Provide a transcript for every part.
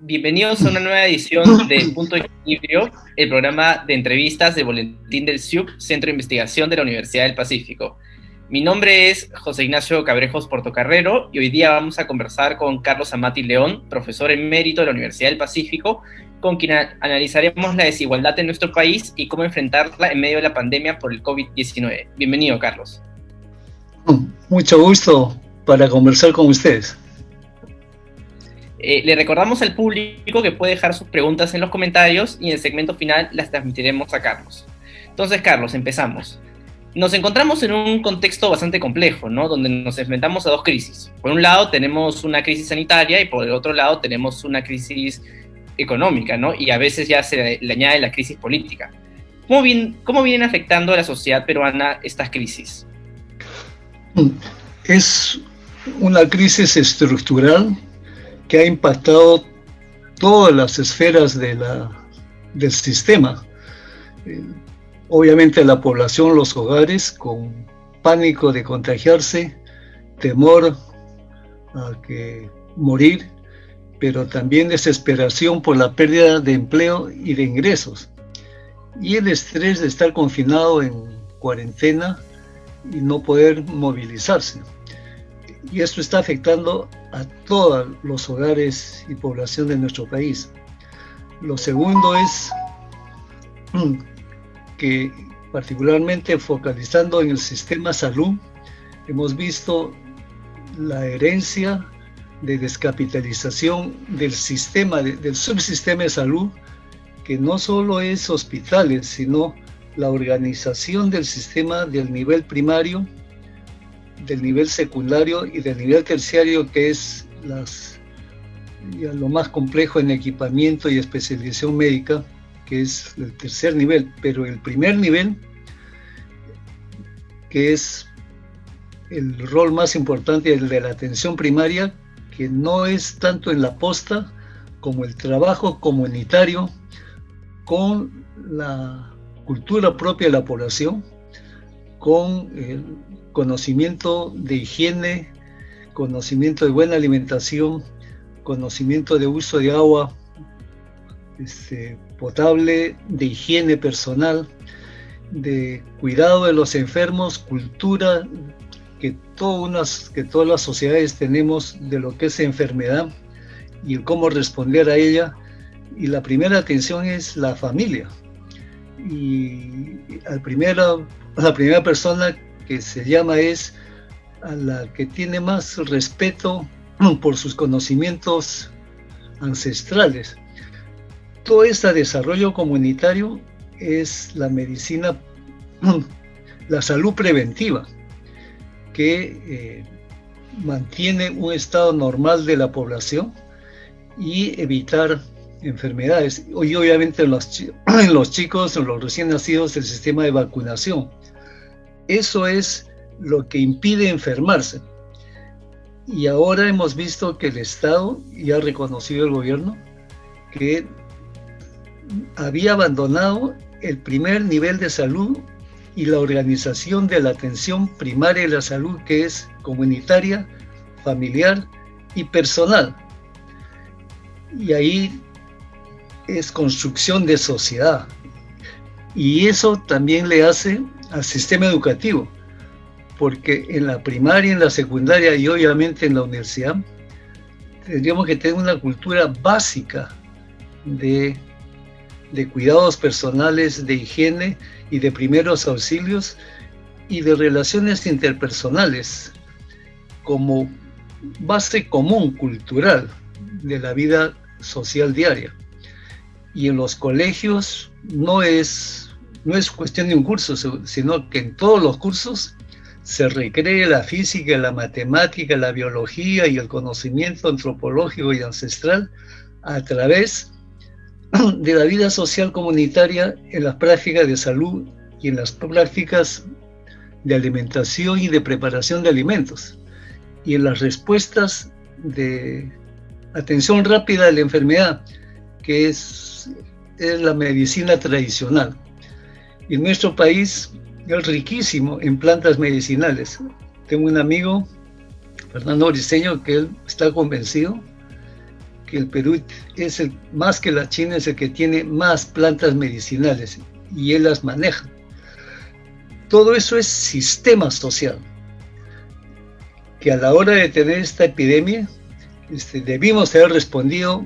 Bienvenidos a una nueva edición de Punto de Equilibrio, el programa de entrevistas del boletín del CIUP, Centro de Investigación de la Universidad del Pacífico. Mi nombre es José Ignacio Cabrejos Portocarrero y hoy día vamos a conversar con Carlos Amati León, profesor emérito de la Universidad del Pacífico, con quien analizaremos la desigualdad en nuestro país y cómo enfrentarla en medio de la pandemia por el COVID-19. Bienvenido, Carlos. Mucho gusto para conversar con ustedes. Le recordamos al público que puede dejar sus preguntas en los comentarios y en el segmento final las transmitiremos a Carlos. Entonces, Carlos, empezamos. Nos encontramos en un contexto bastante complejo, ¿no? Donde nos enfrentamos a dos crisis. Por un lado tenemos una crisis sanitaria y por el otro lado tenemos una crisis económica, ¿no? Y a veces ya se le añade la crisis política. ¿Cómo vienen afectando a la sociedad peruana estas crisis? Es una crisis estructural que ha impactado todas las esferas del sistema. Obviamente la población, los hogares, con pánico de contagiarse, temor a morir, pero también desesperación por la pérdida de empleo y de ingresos. Y el estrés de estar confinado en cuarentena y no poder movilizarse. Y esto está afectando a todos los hogares y población de nuestro país. Lo segundo es que, particularmente focalizando en el sistema salud, hemos visto la herencia de descapitalización del sistema, del subsistema de salud, que no solo es hospitales, sino la organización del sistema del nivel primario, del nivel secundario y del nivel terciario, que es lo más complejo en equipamiento y especialización médica, que es el tercer nivel. Pero el primer nivel, que es el rol más importante, el de la atención primaria, que no es tanto en la posta como el trabajo comunitario con la cultura propia de la población, con el conocimiento de higiene, conocimiento de buena alimentación, conocimiento de uso de agua potable, de higiene personal, de cuidado de los enfermos, cultura que todas las sociedades tenemos de lo que es enfermedad y el cómo responder a ella. Y la primera atención es la familia. Y la primera persona que se llama es a la que tiene más respeto por sus conocimientos ancestrales. Todo este desarrollo comunitario es la medicina, la salud preventiva, que mantiene un estado normal de la población y evitar enfermedades. Y obviamente en los chicos, en los recién nacidos, el sistema de vacunación. Eso es lo que impide enfermarse. Y ahora hemos visto que el Estado, y ha reconocido el gobierno, que había abandonado el primer nivel de salud y la organización de la atención primaria de la salud, que es comunitaria, familiar y personal. Y ahí es construcción de sociedad. Y eso también le hace al sistema educativo, porque en la primaria, en la secundaria y obviamente en la universidad tendríamos que tener una cultura básica de cuidados personales, de higiene y de primeros auxilios y de relaciones interpersonales como base común cultural de la vida social diaria. Y en los colegios no es cuestión de un curso, sino que en todos los cursos se recree la física, la matemática, la biología y el conocimiento antropológico y ancestral a través de la vida social comunitaria, en las prácticas de salud y en las prácticas de alimentación y de preparación de alimentos, y en las respuestas de atención rápida a la enfermedad, que es la medicina tradicional. Y en nuestro país es riquísimo en plantas medicinales. Tengo un amigo, Fernando Briceño, que él está convencido que el Perú es más que la China, es el que tiene más plantas medicinales y él las maneja. Todo eso es sistema social, que a la hora de tener esta epidemia debimos haber respondido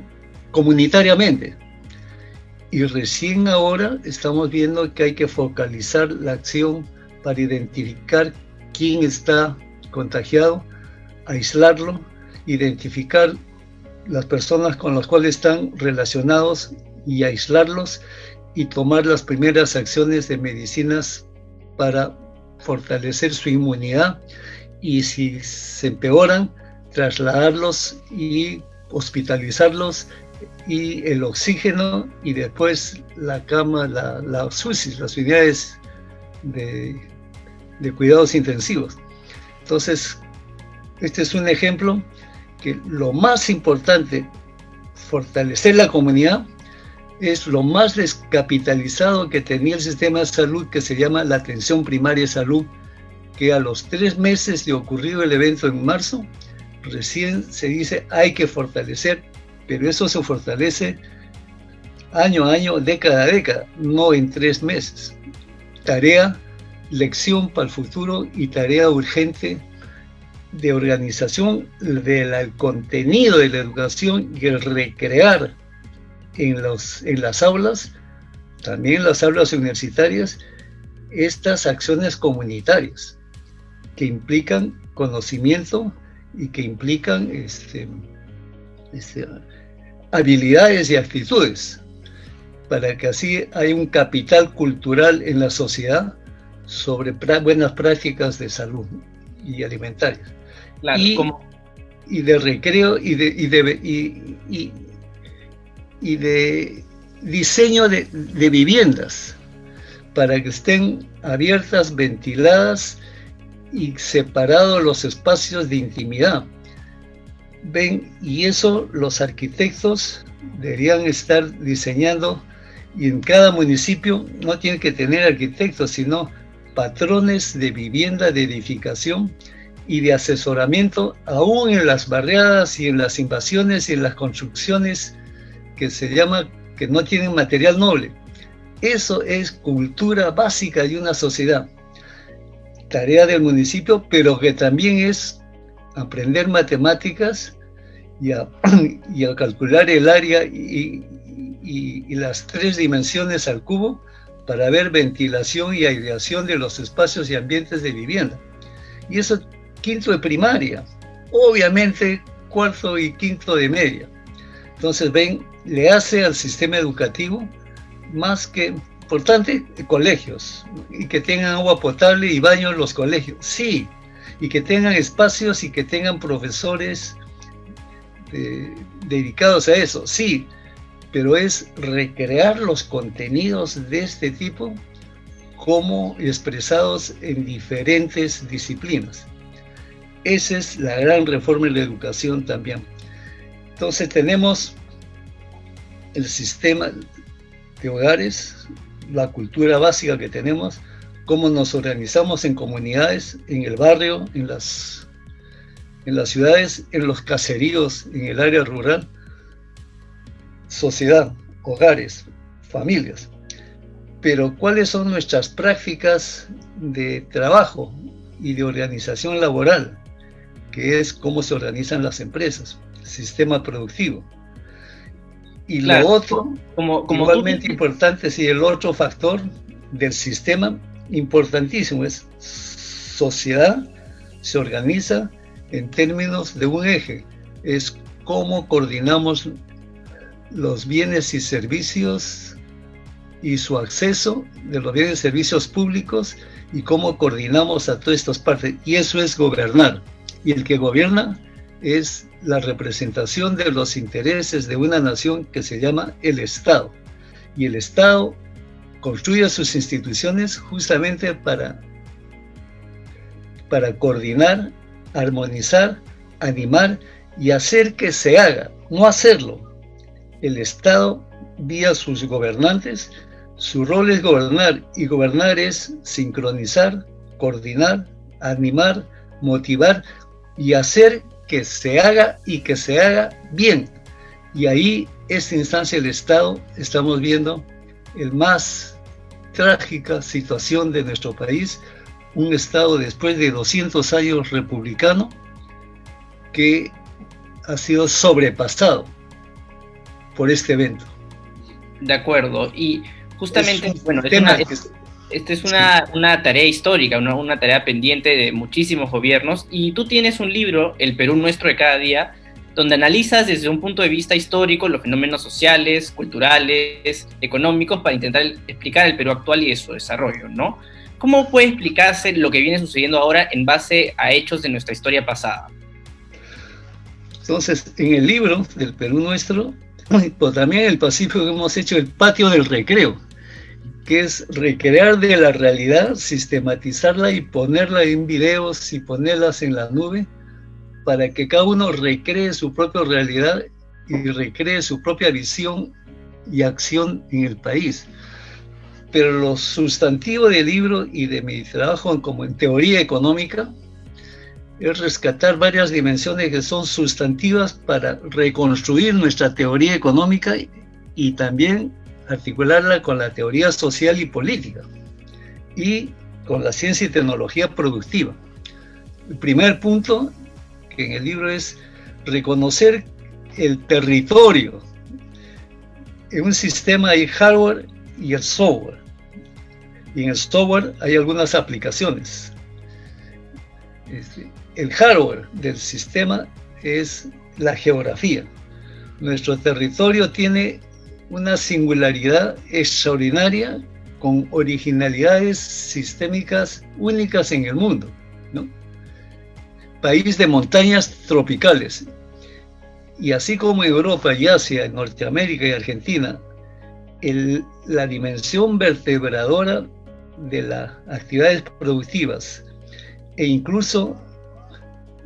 comunitariamente. Y recién ahora estamos viendo que hay que focalizar la acción para identificar quién está contagiado, aislarlo, identificar las personas con las cuales están relacionados y aislarlos y tomar las primeras acciones de medicinas para fortalecer su inmunidad y si se empeoran, trasladarlos y hospitalizarlos y el oxígeno y después la cama, las UCI, las unidades de cuidados intensivos. Entonces, este es un ejemplo que lo más importante, fortalecer la comunidad, es lo más descapitalizado que tenía el sistema de salud, que se llama la atención primaria de salud, que a los 3 meses de ocurrido el evento en marzo, recién se dice hay que fortalecer, pero eso se fortalece año a año, década a década, no en 3 meses. Tarea, lección para el futuro y tarea urgente de organización del contenido de la educación y el recrear en las aulas, también en las aulas universitarias, estas acciones comunitarias que implican conocimiento y que implican habilidades y actitudes, para que así haya un capital cultural en la sociedad sobre buenas prácticas de salud y alimentarias. Claro, y de recreo y de diseño de viviendas para que estén abiertas, ventiladas y separados los espacios de intimidad. Ven, y eso los arquitectos deberían estar diseñando, y en cada municipio no tienen que tener arquitectos, sino patrones de vivienda, de edificación y de asesoramiento, aún en las barriadas y en las invasiones y en las construcciones que se llama que no tienen material noble. Eso es cultura básica de una sociedad, tarea del municipio, pero que también es aprender matemáticas y a calcular el área y las 3 dimensiones al cubo para ver ventilación y aireación de los espacios y ambientes de vivienda. Y eso 5º de primaria, obviamente 4º y 5º de media. Entonces, ven, le hace al sistema educativo más que importante colegios, y que tengan agua potable y baño en los colegios, sí, y que tengan espacios y que tengan profesores dedicados a eso, sí, pero es recrear los contenidos de este tipo como expresados en diferentes disciplinas. Esa es la gran reforma de la educación también. Entonces tenemos el sistema de hogares, la cultura básica que tenemos, cómo nos organizamos en comunidades, en el barrio, en las ciudades, en los caseríos, en el área rural, sociedad, hogares, familias. Pero ¿cuáles son nuestras prácticas de trabajo y de organización laboral? Que es cómo se organizan las empresas, sistema productivo. Y claro, lo otro, como igualmente importante, sí, el otro factor del sistema importantísimo es sociedad se organiza en términos de un eje, es cómo coordinamos los bienes y servicios y su acceso de los bienes y servicios públicos y cómo coordinamos a todas estas partes, y eso es gobernar, y el que gobierna es la representación de los intereses de una nación que se llama el Estado, y el Estado construye sus instituciones justamente para coordinar, armonizar, animar y hacer que se haga, no hacerlo. El Estado, vía sus gobernantes, su rol es gobernar, y gobernar es sincronizar, coordinar, animar, motivar y hacer que se haga y que se haga bien. Y ahí, esta instancia del Estado, estamos viendo el más trágica situación de nuestro país, un Estado después de 200 años republicano que ha sido sobrepasado por este evento. De acuerdo, y justamente, bueno, esta es una tarea histórica, una tarea pendiente de muchísimos gobiernos, y tú tienes un libro, El Perú Nuestro de Cada Día, donde analizas desde un punto de vista histórico los fenómenos sociales, culturales, económicos, para intentar explicar el Perú actual y de su desarrollo, ¿no? ¿Cómo puede explicarse lo que viene sucediendo ahora en base a hechos de nuestra historia pasada? Entonces, en el libro del Perú Nuestro, pues también en el Pacífico hemos hecho el patio del recreo, que es recrear de la realidad, sistematizarla y ponerla en videos y ponerlas en la nube, para que cada uno recree su propia realidad y recree su propia visión y acción en el país. Pero lo sustantivo del libro y de mi trabajo como en teoría económica es rescatar varias dimensiones que son sustantivas para reconstruir nuestra teoría económica y también articularla con la teoría social y política y con la ciencia y tecnología productiva. El primer punto que en el libro es reconocer el territorio. En un sistema hay hardware y el software. Y en el software hay algunas aplicaciones. El hardware del sistema es la geografía. Nuestro territorio tiene una singularidad extraordinaria con originalidades sistémicas únicas en el mundo, ¿no? País de montañas tropicales. Y así como en Europa y Asia, en Norteamérica y Argentina, la dimensión vertebradora de las actividades productivas e incluso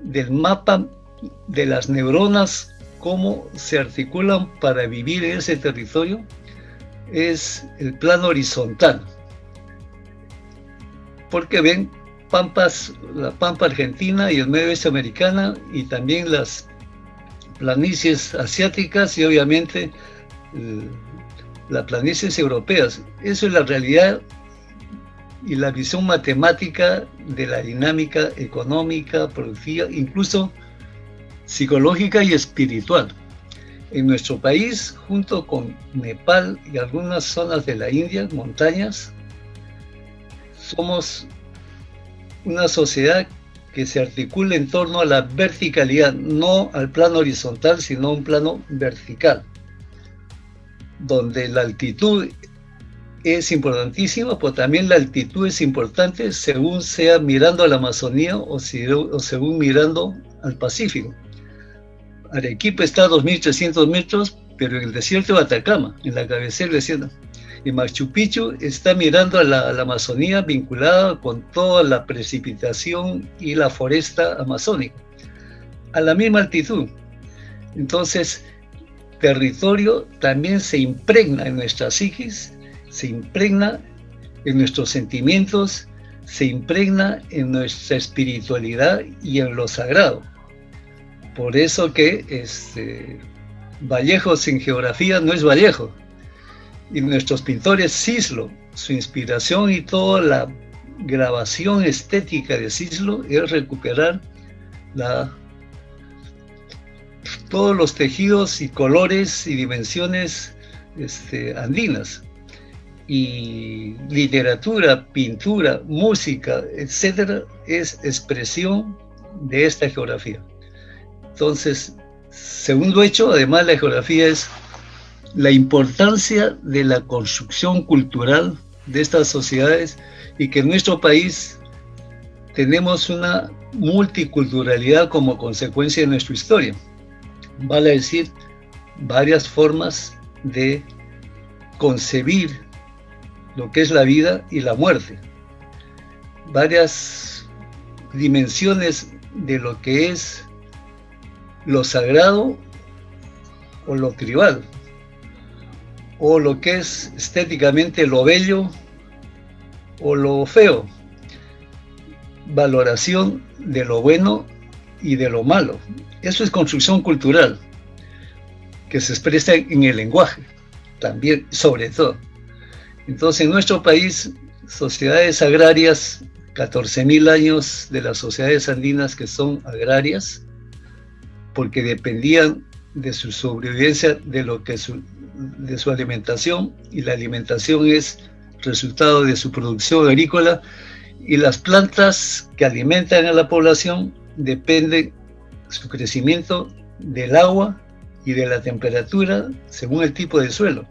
del mapa de las neuronas, cómo se articulan para vivir en ese territorio, es el plano horizontal. Porque ven pampas, la pampa argentina y el medio oeste americana, y también las planicies asiáticas y obviamente las planicies europeas. Eso es la realidad y la visión matemática de la dinámica económica, productiva, incluso psicológica y espiritual. En nuestro país, junto con Nepal y algunas zonas de la India, montañas, somos una sociedad que se articula en torno a la verticalidad, no al plano horizontal, sino a un plano vertical, donde la altitud es importantísima, pero también la altitud es importante según sea mirando a la Amazonía o según mirando al Pacífico. Arequipa está a 2.300 metros, pero en el desierto de Atacama, en la cabecera del desierto. Y Machu Picchu está mirando a la Amazonía vinculada con toda la precipitación y la foresta amazónica, a la misma altitud. Entonces, territorio también se impregna en nuestra psiquis, se impregna en nuestros sentimientos, se impregna en nuestra espiritualidad y en lo sagrado. Por eso que Vallejo sin geografía no es Vallejo. Y nuestros pintores, Cislo, su inspiración y toda la grabación estética de Cislo es recuperar todos los tejidos y colores y dimensiones andinas. Y literatura, pintura, música, etcétera, es expresión de esta geografía. Entonces, segundo hecho, además la geografía es la importancia de la construcción cultural de estas sociedades y que en nuestro país tenemos una multiculturalidad como consecuencia de nuestra historia. Vale decir, varias formas de concebir lo que es la vida y la muerte, varias dimensiones de lo que es lo sagrado o lo tribal, o lo que es estéticamente lo bello o lo feo, valoración de lo bueno y de lo malo. Eso es construcción cultural. que se expresa en el lenguaje, también, sobre todo. Entonces, en nuestro país, sociedades agrarias, 14.000 años de las sociedades andinas que son agrarias, porque dependían de su sobrevivencia, de su alimentación, y la alimentación es resultado de su producción agrícola, y las plantas que alimentan a la población dependen su crecimiento del agua y de la temperatura según el tipo de suelo.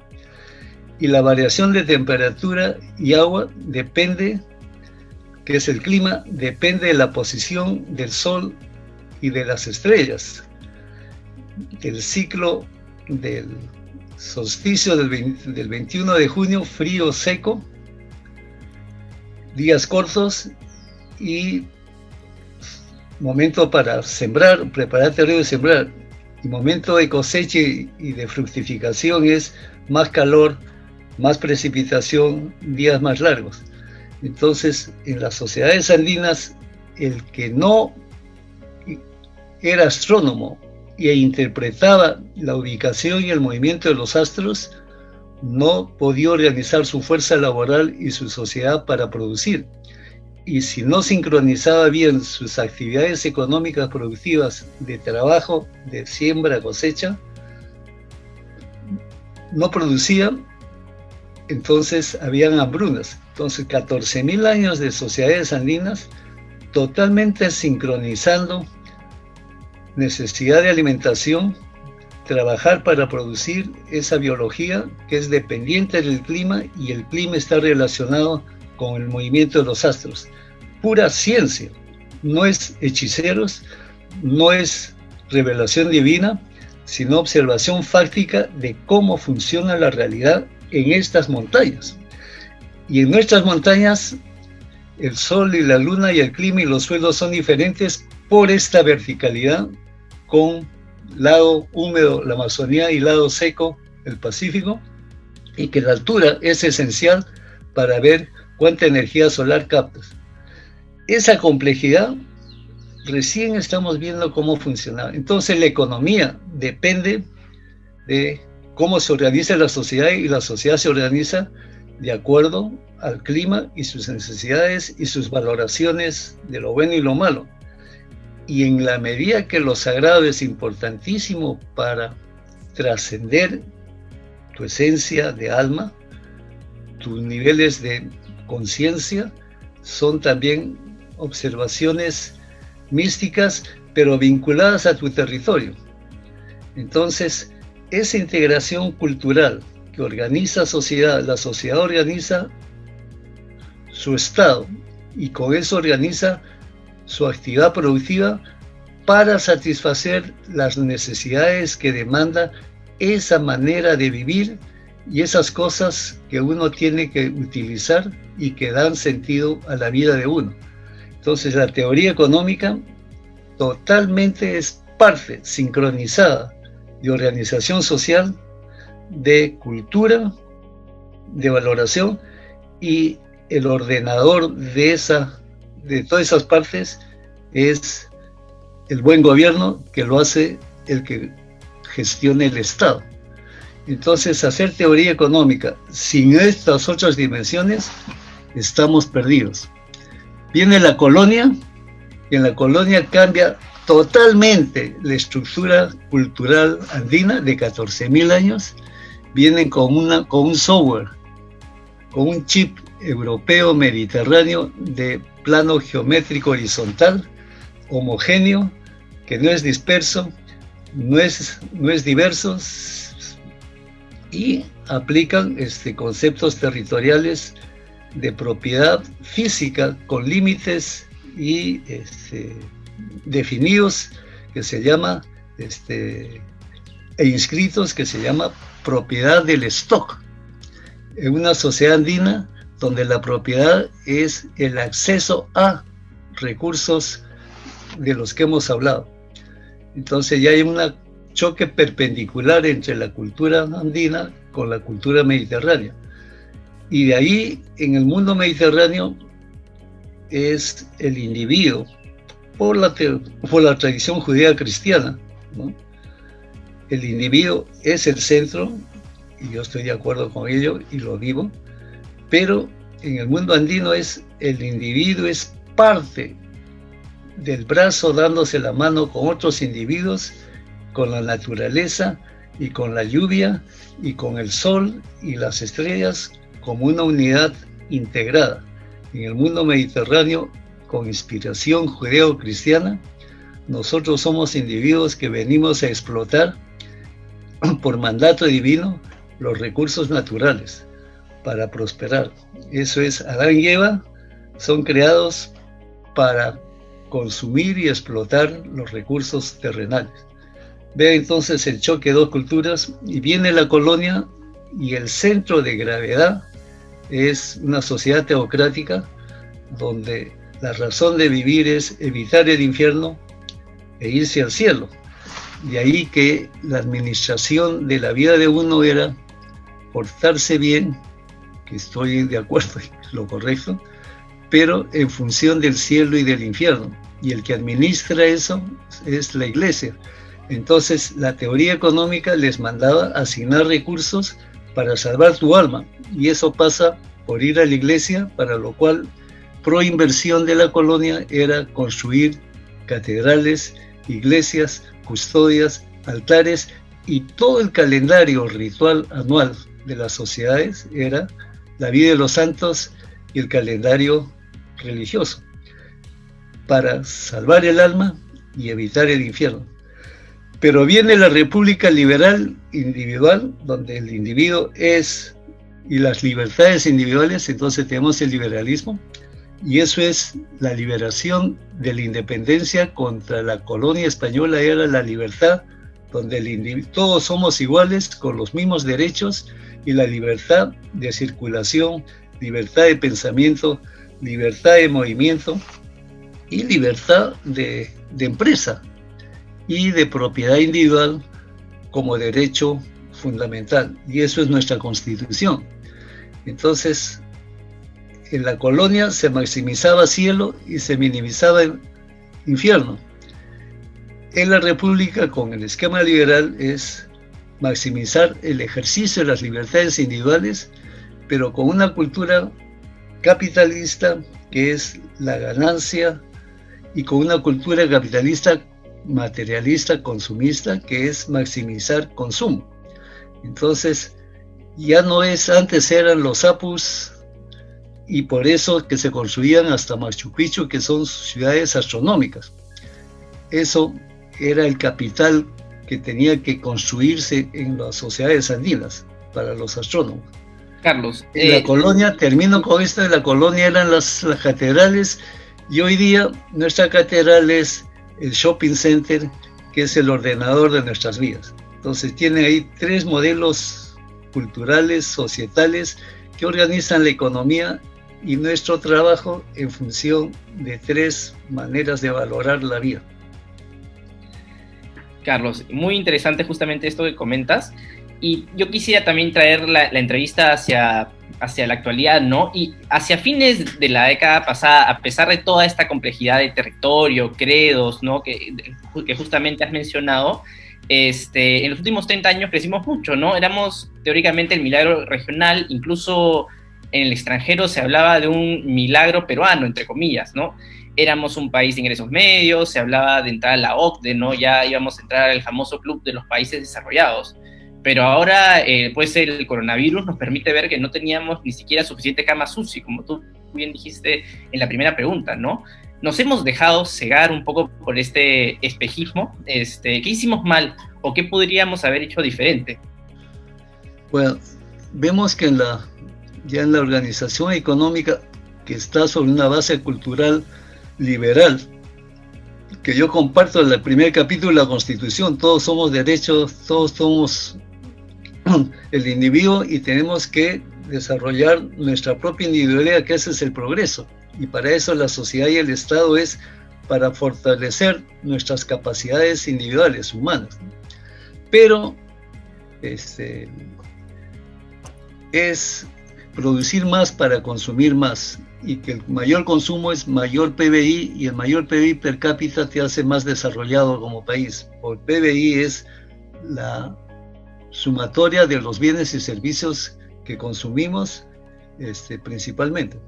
Y la variación de temperatura y agua depende, que es el clima, depende de la posición del sol y de las estrellas. El ciclo del solsticio del 21 de junio, frío, seco, días cortos y momento para sembrar, preparar terreno y sembrar. Y momento de cosecha y de fructificación es más calor, más precipitación, días más largos. Entonces, en las sociedades andinas, el que no era astrónomo e interpretaba la ubicación y el movimiento de los astros, no podía organizar su fuerza laboral y su sociedad para producir. Y si no sincronizaba bien sus actividades económicas productivas de trabajo, de siembra, cosecha, no producía, entonces habían hambrunas. Entonces 14.000 años de sociedades andinas totalmente sincronizando necesidad de alimentación, trabajar para producir esa biología que es dependiente del clima, y el clima está relacionado con el movimiento de los astros. Pura ciencia, no es hechiceros, no es revelación divina, sino observación fáctica de cómo funciona la realidad en estas montañas. Y en nuestras montañas, el sol y la luna y el clima y los suelos son diferentes por esta verticalidad, con lado húmedo, la Amazonía, y lado seco, el Pacífico, y que la altura es esencial para ver cuánta energía solar captas. Esa complejidad recién estamos viendo cómo funciona. Entonces la economía depende de cómo se organiza la sociedad, y la sociedad se organiza de acuerdo al clima y sus necesidades y sus valoraciones de lo bueno y lo malo. Y en la medida que lo sagrado es importantísimo para trascender tu esencia de alma, tus niveles de conciencia son también observaciones místicas, pero vinculadas a tu territorio. Entonces, esa integración cultural que organiza sociedad, la sociedad organiza su estado, y con eso organiza su actividad productiva para satisfacer las necesidades que demanda esa manera de vivir y esas cosas que uno tiene que utilizar y que dan sentido a la vida de uno. Entonces la teoría económica totalmente es parte sincronizada de organización social, de cultura, de valoración, y el ordenador de todas esas partes es el buen gobierno, que lo hace el que gestione el Estado. Entonces, hacer teoría económica sin estas otras dimensiones, estamos perdidos. Viene la colonia, y en la colonia cambia totalmente la estructura cultural andina de 14.000 años. Vienen con un software, con un chip europeo mediterráneo de plano geométrico horizontal, homogéneo, que no es disperso, no es diverso, y aplican conceptos territoriales de propiedad física con límites y definidos, que se llama e inscritos, que se llama propiedad del stock. En una sociedad andina donde la propiedad es el acceso a recursos de los que hemos hablado. Entonces ya hay un choque perpendicular entre la cultura andina con la cultura mediterránea. Y de ahí, en el mundo mediterráneo, es el individuo, por la tradición judía cristiana, ¿no? el individuo es el centro, y yo estoy de acuerdo con ello y lo vivo, pero en el mundo andino el individuo es parte del brazo dándose la mano con otros individuos, con la naturaleza y con la lluvia y con el sol y las estrellas como una unidad integrada. En el mundo mediterráneo, con inspiración judeo-cristiana, nosotros somos individuos que venimos a explotar por mandato divino los recursos naturales para prosperar. Eso es, Adán y Eva son creados para consumir y explotar los recursos terrenales. Ve entonces el choque de dos culturas, y viene la colonia, y el centro de gravedad es una sociedad teocrática donde la razón de vivir es evitar el infierno e irse al cielo. De ahí que la administración de la vida de uno era portarse bien, que estoy de acuerdo en lo correcto, pero en función del cielo y del infierno. Y el que administra eso es la iglesia. Entonces la teoría económica les mandaba asignar recursos para salvar tu alma, y eso pasa por ir a la iglesia, para lo cual proinversión de la colonia era construir catedrales, iglesias, custodias, altares, y todo el calendario ritual anual de las sociedades era la vida de los santos y el calendario religioso, para salvar el alma y evitar el infierno. Pero viene la república liberal individual, donde el individuo es, y las libertades individuales, entonces tenemos el liberalismo, y eso es la liberación de la independencia contra la colonia española, era la libertad, donde todos somos iguales, con los mismos derechos, y la libertad de circulación, libertad de pensamiento, libertad de movimiento, y libertad de empresa, y de propiedad individual como derecho fundamental, y eso es nuestra Constitución. Entonces, en la colonia se maximizaba cielo y se minimizaba el infierno. En la república, con el esquema liberal, es maximizar el ejercicio de las libertades individuales, pero con una cultura capitalista que es la ganancia, y con una cultura capitalista materialista, consumista, que es maximizar consumo. Entonces, ya no es, antes eran los apus, y por eso que se construían hasta Machu Picchu, que son ciudades astronómicas. Eso era el capital que tenía que construirse en las sociedades andinas para los astrónomos. Carlos, en la colonia, termino con esto, de la colonia eran las catedrales, y hoy día nuestra catedral es el shopping center, que es el ordenador de nuestras vidas. Entonces tiene ahí tres modelos culturales, societales, que organizan la economía y nuestro trabajo en función de tres maneras de valorar la vida. Carlos, muy interesante justamente esto que comentas, y yo quisiera también traer la entrevista hacia la actualidad, ¿no? Y hacia fines de la década pasada, a pesar de toda esta complejidad de territorio, credos, ¿no? que justamente has mencionado, en los últimos 30 años crecimos mucho, ¿no? Éramos teóricamente el milagro regional, incluso en el extranjero se hablaba de un milagro peruano, entre comillas, ¿no? Éramos un país de ingresos medios, se hablaba de entrar a la OCDE, ¿no? Ya íbamos a entrar al famoso club de los países desarrollados. Pero ahora, pues el coronavirus nos permite ver que no teníamos ni siquiera suficiente camas UCI, como tú bien dijiste en la primera pregunta, ¿no? Nos hemos dejado cegar un poco por este espejismo. ¿Qué hicimos mal o qué podríamos haber hecho diferente? Bueno, vemos que ya en la organización económica, que está sobre una base cultural liberal, que yo comparto en el primer capítulo de la Constitución, todos somos derechos, todos somos el individuo, y tenemos que desarrollar nuestra propia individualidad, que ese es el progreso, y para eso la sociedad y el Estado es para fortalecer nuestras capacidades individuales, humanas, ¿no? Pero es producir más para consumir más, y que el mayor consumo es mayor PBI, y el mayor PBI per cápita te hace más desarrollado como país. Por PBI es la sumatoria de los bienes y servicios que consumimos principalmente.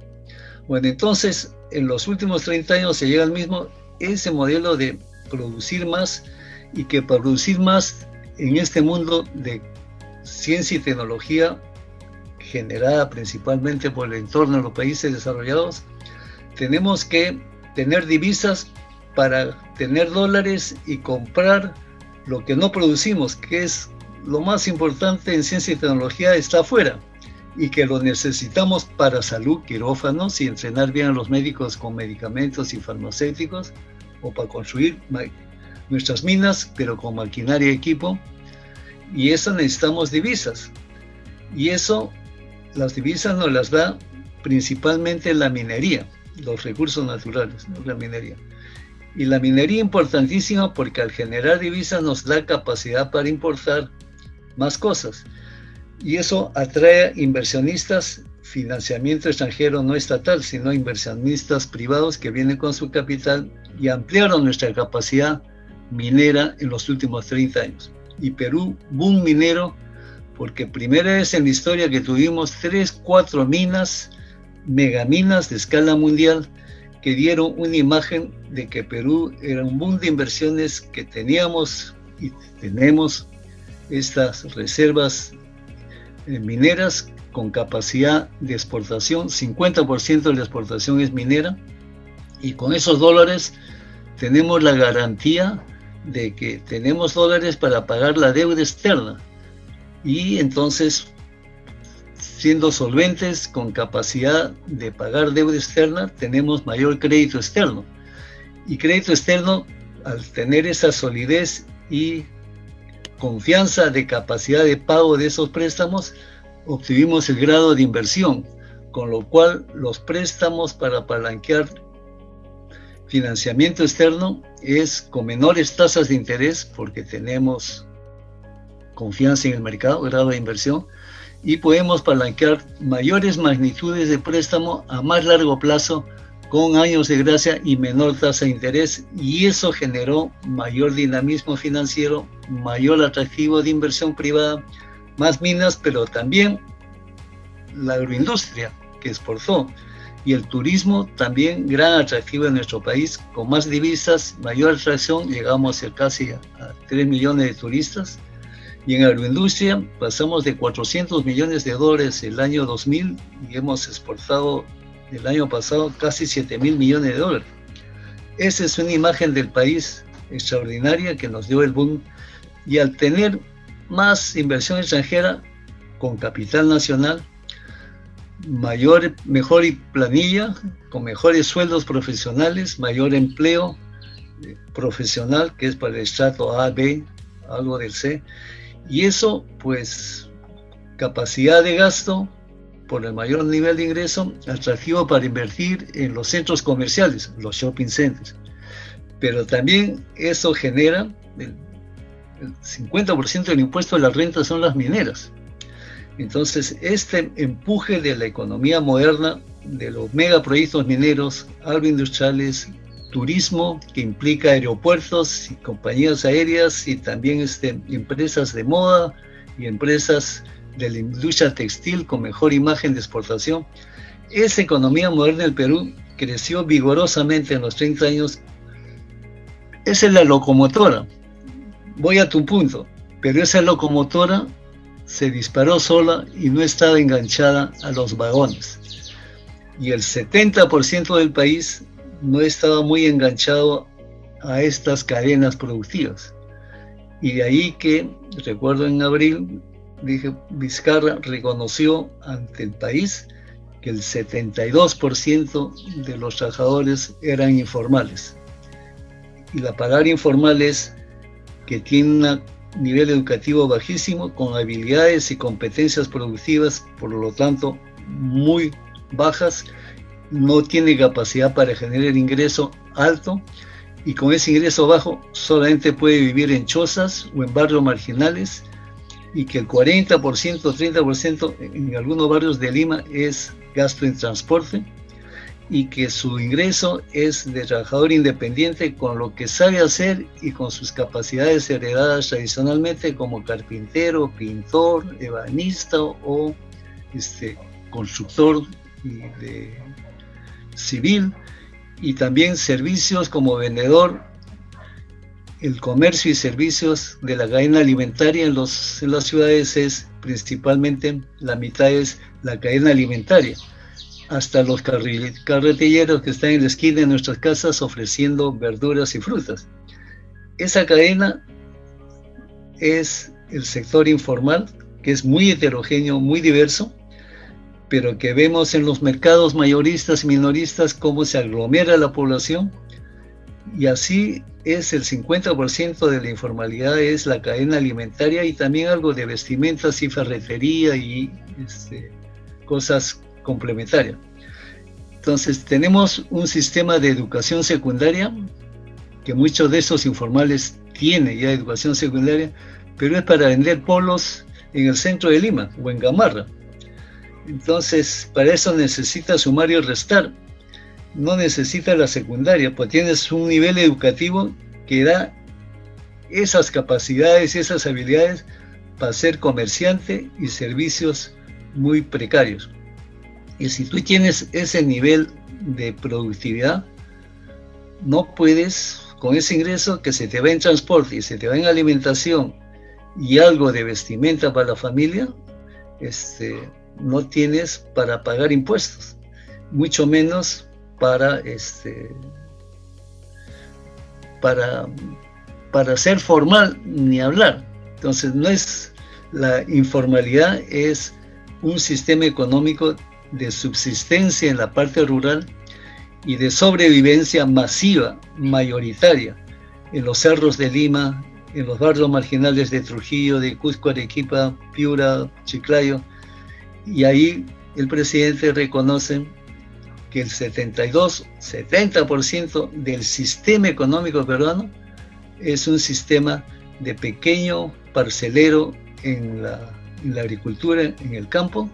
Bueno, entonces en los últimos 30 años se llega al mismo ese modelo de producir más, y que para producir más en este mundo de ciencia y tecnología generada principalmente por el entorno de los países desarrollados, tenemos que tener divisas para tener dólares y comprar lo que no producimos, que es lo más importante en ciencia y tecnología, está afuera, y que lo necesitamos para salud, quirófanos y entrenar bien a los médicos con medicamentos y farmacéuticos, o para construir nuestras minas, pero con maquinaria y equipo, y eso necesitamos divisas. Y eso, las divisas nos las da principalmente la minería, los recursos naturales, ¿no? La minería. Y la minería importantísima porque al generar divisas nos da capacidad para importar más cosas. Y eso atrae inversionistas, financiamiento extranjero no estatal, sino inversionistas privados que vienen con su capital y ampliaron nuestra capacidad minera en los últimos 30 años. Y Perú, boom minero, porque primera vez en la historia que tuvimos 3-4 minas, megaminas de escala mundial, que dieron una imagen de que Perú era un boom de inversiones, que teníamos y tenemos estas reservas mineras con capacidad de exportación. 50% de la exportación es minera, y con esos dólares tenemos la garantía de que tenemos dólares para pagar la deuda externa, y entonces, siendo solventes con capacidad de pagar deuda externa, tenemos mayor crédito externo. Y crédito externo, al tener esa solidez y confianza de capacidad de pago de esos préstamos, obtuvimos el grado de inversión, con lo cual los préstamos para apalancar financiamiento externo es con menores tasas de interés, porque tenemos confianza en el mercado, grado de inversión, y podemos apalancar mayores magnitudes de préstamo a más largo plazo, con años de gracia y menor tasa de interés, y eso generó mayor dinamismo financiero, mayor atractivo de inversión privada, más minas, pero también la agroindustria que exportó, y el turismo también gran atractivo en nuestro país, con más divisas, mayor atracción, llegamos a casi a 3 millones de turistas, y en agroindustria pasamos de 400 millones de dólares el año 2000 y hemos exportado el año pasado casi 7.000 millones de dólares. Esa es una imagen del país extraordinaria que nos dio el boom, y al tener más inversión extranjera con capital nacional, mejor planilla, con mejores sueldos profesionales, mayor empleo profesional, que es para el estrato A, B, algo del C, y eso pues capacidad de gasto por el mayor nivel de ingreso, atractivo para invertir en los centros comerciales, los shopping centers, pero también eso genera el 50% del impuesto de la renta son las mineras. Entonces, este empuje de la economía moderna, de los megaproyectos mineros, agroindustriales, turismo, que implica aeropuertos y compañías aéreas, y también empresas de moda y empresas de la industria textil con mejor imagen de exportación. Esa economía moderna del Perú creció vigorosamente en los 30 años. Esa es la locomotora. Voy a tu punto, pero esa locomotora se disparó sola y no estaba enganchada a los vagones. Y el 70% del país no estaba muy enganchado a estas cadenas productivas. Y de ahí que, recuerdo en abril, Vizcarra reconoció ante el país que el 72% de los trabajadores eran informales. Y la palabra informal es que tiene un nivel educativo bajísimo, con habilidades y competencias productivas, por lo tanto, muy bajas, no tiene capacidad para generar ingreso alto, y con ese ingreso bajo solamente puede vivir en chozas o en barrios marginales, y que el 40%, 30% en algunos barrios de Lima es gasto en transporte, y que su ingreso es de trabajador independiente con lo que sabe hacer y con sus capacidades heredadas tradicionalmente como carpintero, pintor, ebanista o constructor civil, y también servicios como vendedor. El comercio y servicios de la cadena alimentaria en las ciudades es principalmente, la mitad es la cadena alimentaria, hasta los carretilleros que están en la esquina de nuestras casas ofreciendo verduras y frutas. Esa cadena es el sector informal, que es muy heterogéneo, muy diverso, pero que vemos en los mercados mayoristas y minoristas cómo se aglomera la población, y así es el 50% de la informalidad es la cadena alimentaria, y también algo de vestimentas y ferretería y cosas complementarias. Entonces tenemos un sistema de educación secundaria, que muchos de esos informales tienen ya educación secundaria, pero es para vender polos en el centro de Lima o en Gamarra. Entonces, para eso necesita sumar y restar, no necesita la secundaria, pues tienes un nivel educativo que da esas capacidades y esas habilidades para ser comerciante y servicios muy precarios. Y si tú tienes ese nivel de productividad, no puedes, con ese ingreso que se te va en transporte y se te va en alimentación y algo de vestimenta para la familia, no tienes para pagar impuestos, mucho menos para ser formal, ni hablar. Entonces no es la informalidad, es un sistema económico de subsistencia en la parte rural y de sobrevivencia masiva, mayoritaria, en los cerros de Lima, en los barrios marginales de Trujillo, de Cusco, Arequipa, Piura, Chiclayo. Y ahí el presidente reconoce que el 70% del sistema económico peruano es un sistema de pequeño parcelero en la agricultura, en el campo,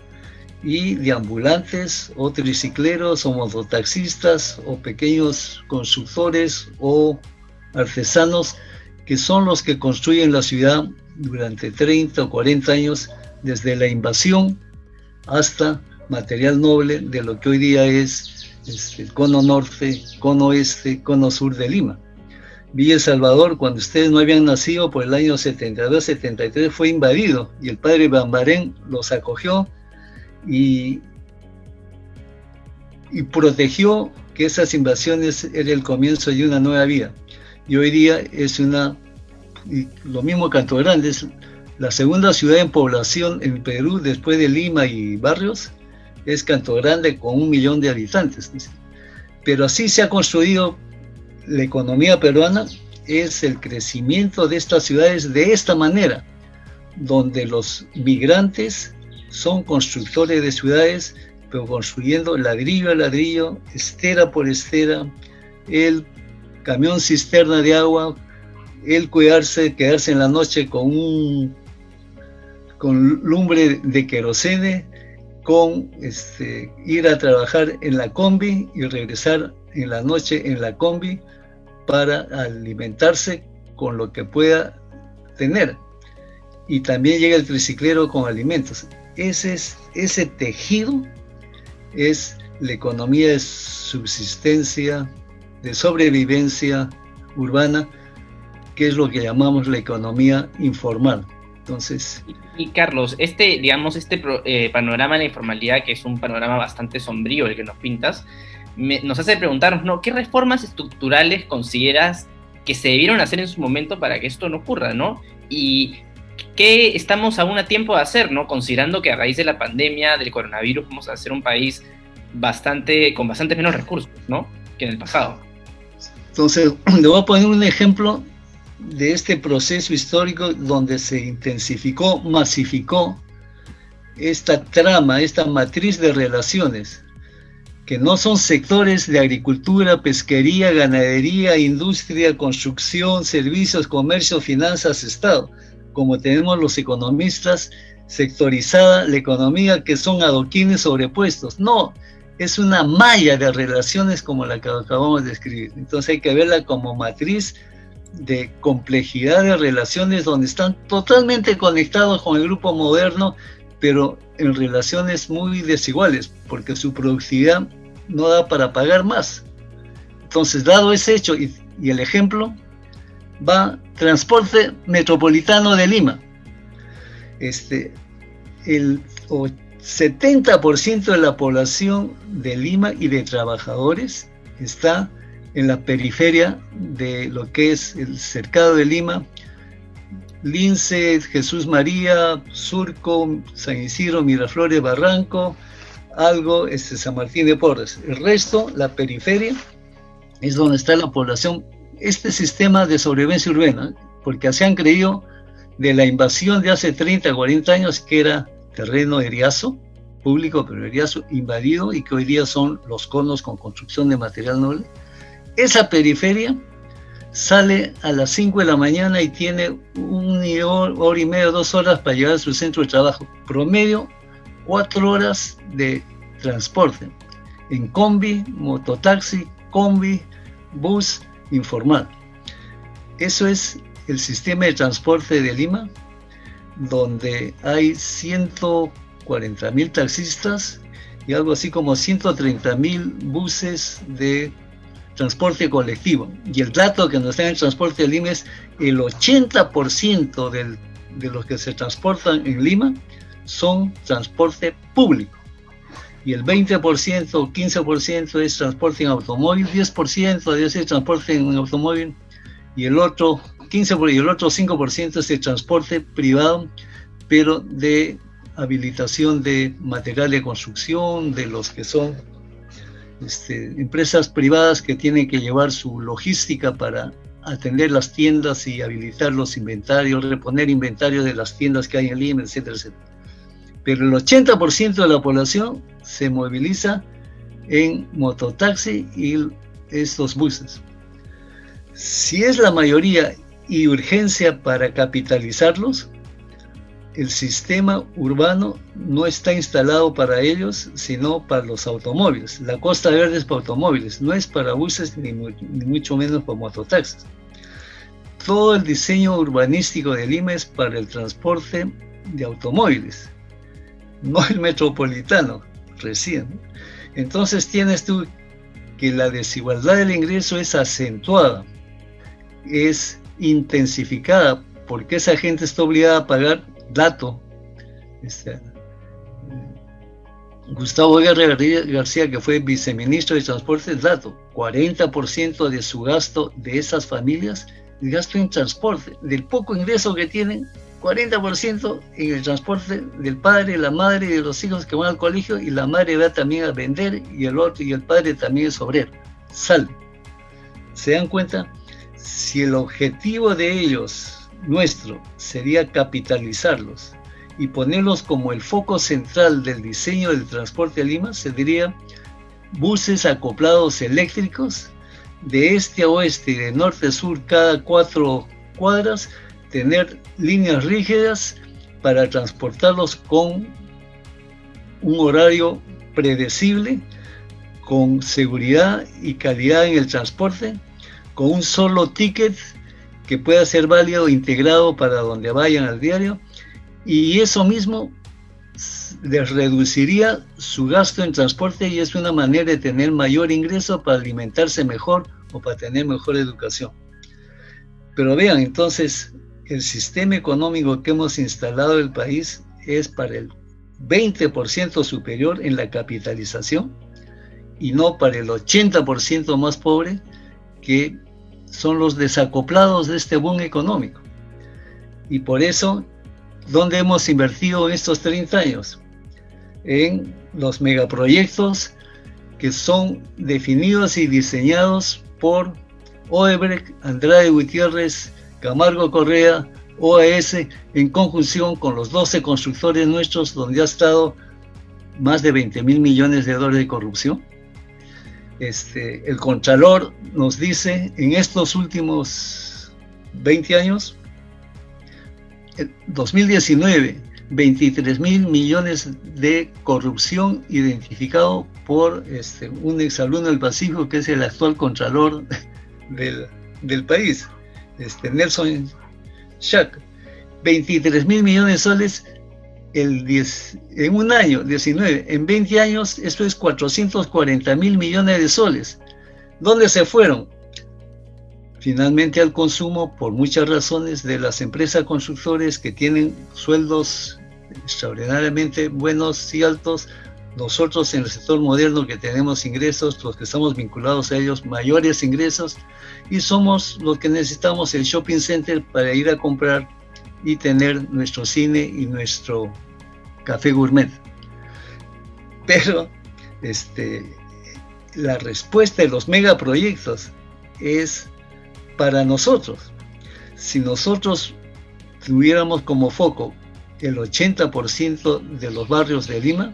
y de ambulantes o tricicleros o mototaxistas o pequeños constructores o artesanos, que son los que construyen la ciudad durante 30 o 40 años, desde la invasión hasta material noble de lo que hoy día es el cono norte, cono oeste, cono sur de Lima. Villa El Salvador, cuando ustedes no habían nacido, por el año 72-73 fue invadido, y el padre Bambarén los acogió y protegió que esas invasiones era el comienzo de una nueva vida. Y hoy día es lo mismo Canto Grande, es la segunda ciudad en población en Perú después de Lima y Barrios, es Canto Grande con 1 millón de habitantes. Pero así se ha construido la economía peruana, es el crecimiento de estas ciudades de esta manera, donde los migrantes son constructores de ciudades, pero construyendo ladrillo a ladrillo, estera por estera, el camión cisterna de agua, el quedarse en la noche con lumbre de querosene, con ir a trabajar en la combi y regresar en la noche en la combi para alimentarse con lo que pueda tener. Y también llega el triciclero con alimentos. Ese tejido es la economía de subsistencia, de sobrevivencia urbana, que es lo que llamamos la economía informal. Entonces, y Carlos, digamos, panorama de la informalidad, que es un panorama bastante sombrío el que nos pintas, nos hace preguntarnos, ¿no? ¿Qué reformas estructurales consideras que se debieron hacer en su momento para que esto no ocurra, ¿no? Y ¿qué estamos aún a tiempo de hacer, ¿no? Considerando que a raíz de la pandemia del coronavirus vamos a ser un país con bastante menos recursos, ¿no?, que en el pasado. Entonces, le voy a poner un ejemplo de este proceso histórico donde se intensificó, masificó esta trama, esta matriz de relaciones, que no son sectores de agricultura, pesquería, ganadería, industria, construcción, servicios, comercio, finanzas, Estado, como tenemos los economistas, sectorizada la economía, que son adoquines sobrepuestos. No, es una malla de relaciones como la que acabamos de escribir. Entonces hay que verla como matriz de complejidad de relaciones donde están totalmente conectados con el grupo moderno, pero en relaciones muy desiguales, porque su productividad no da para pagar más. Entonces, dado ese hecho y el ejemplo, va transporte metropolitano de Lima. El 70% de la población de Lima y de trabajadores está en la periferia de lo que es el cercado de Lima, Lince, Jesús María, Surco, San Isidro, Miraflores, Barranco, algo, San Martín de Porres. El resto, la periferia, es donde está la población. Este sistema de sobrevivencia urbana, porque se han creído de la invasión de hace 30, 40 años, que era terreno eriazo, público pero eriazo, invadido, y que hoy día son los conos con construcción de material noble. Esa periferia sale a las 5 de la mañana y tiene una hora y media, 2 horas para llegar a su centro de trabajo. Promedio, 4 horas de transporte. En combi, mototaxi, combi, bus, informal. Eso es el sistema de transporte de Lima, donde hay 140.000 taxistas y algo así como 130.000 buses de transporte colectivo. Y el dato que nos da en el transporte de Lima es el 80% de los que se transportan en Lima son transporte público. Y el 20% o 15% es transporte en automóvil, 10% debe ser transporte en automóvil, y el otro 15% y el otro 5% es de transporte privado, pero de habilitación de material de construcción, de los que son empresas privadas que tienen que llevar su logística para atender las tiendas y habilitar los inventarios, reponer inventarios de las tiendas que hay en Lima, etcétera, etcétera. Pero el 80% de la población se moviliza en mototaxi y estos buses. Si es la mayoría y urgencia para capitalizarlos, el sistema urbano no está instalado para ellos, sino para los automóviles. La Costa Verde es para automóviles, no es para buses ni mucho menos para mototaxis. Todo el diseño urbanístico de Lima es para el transporte de automóviles, no el metropolitano, recién. Entonces tienes tú que la desigualdad del ingreso es acentuada, es intensificada, porque esa gente está obligada a pagar. Dato, Gustavo Guerra García, que fue viceministro de Transporte, dato, 40% de su gasto de esas familias es gasto en transporte. Del poco ingreso que tienen, 40% en el transporte del padre, la madre y de los hijos que van al colegio, y la madre va también a vender, y el padre también es obrero. Sale. ¿Se dan cuenta? Si el objetivo de ellos, nuestro, sería capitalizarlos y ponerlos como el foco central del diseño del transporte de Lima, se diría buses acoplados eléctricos de este a oeste y de norte a sur cada 4 cuadras, tener líneas rígidas para transportarlos con un horario predecible, con seguridad y calidad en el transporte, con un solo ticket que pueda ser válido e integrado para donde vayan al diario, y eso mismo les reduciría su gasto en transporte, y es una manera de tener mayor ingreso para alimentarse mejor o para tener mejor educación. Pero vean, entonces, el sistema económico que hemos instalado en el país es para el 20% superior en la capitalización y no para el 80% más pobre, que son los desacoplados de este boom económico. Y por eso, ¿dónde hemos invertido en estos 30 años? En los megaproyectos que son definidos y diseñados por Odebrecht, Andrade Gutiérrez, Camargo Correa, OAS, en conjunción con los 12 constructores nuestros, donde ha estado más de 20.000 millones de dólares de corrupción. El Contralor nos dice, en estos últimos 20 años, en 2019, 23.000 millones de corrupción identificado por un exalumno del Pacífico que es el actual contralor del país, Nelson Schack. 23.000 millones de soles en un año, 19, en 20 años, esto es 440.000 millones de soles. ¿Dónde se fueron? Finalmente al consumo, por muchas razones, de las empresas constructores que tienen sueldos extraordinariamente buenos y altos. Nosotros en el sector moderno que tenemos ingresos, los que estamos vinculados a ellos, mayores ingresos, y somos los que necesitamos el shopping center para ir a comprar y tener nuestro cine y nuestro café gourmet. Pero la respuesta de los megaproyectos es para nosotros. Si nosotros tuviéramos como foco el 80% de los barrios de Lima,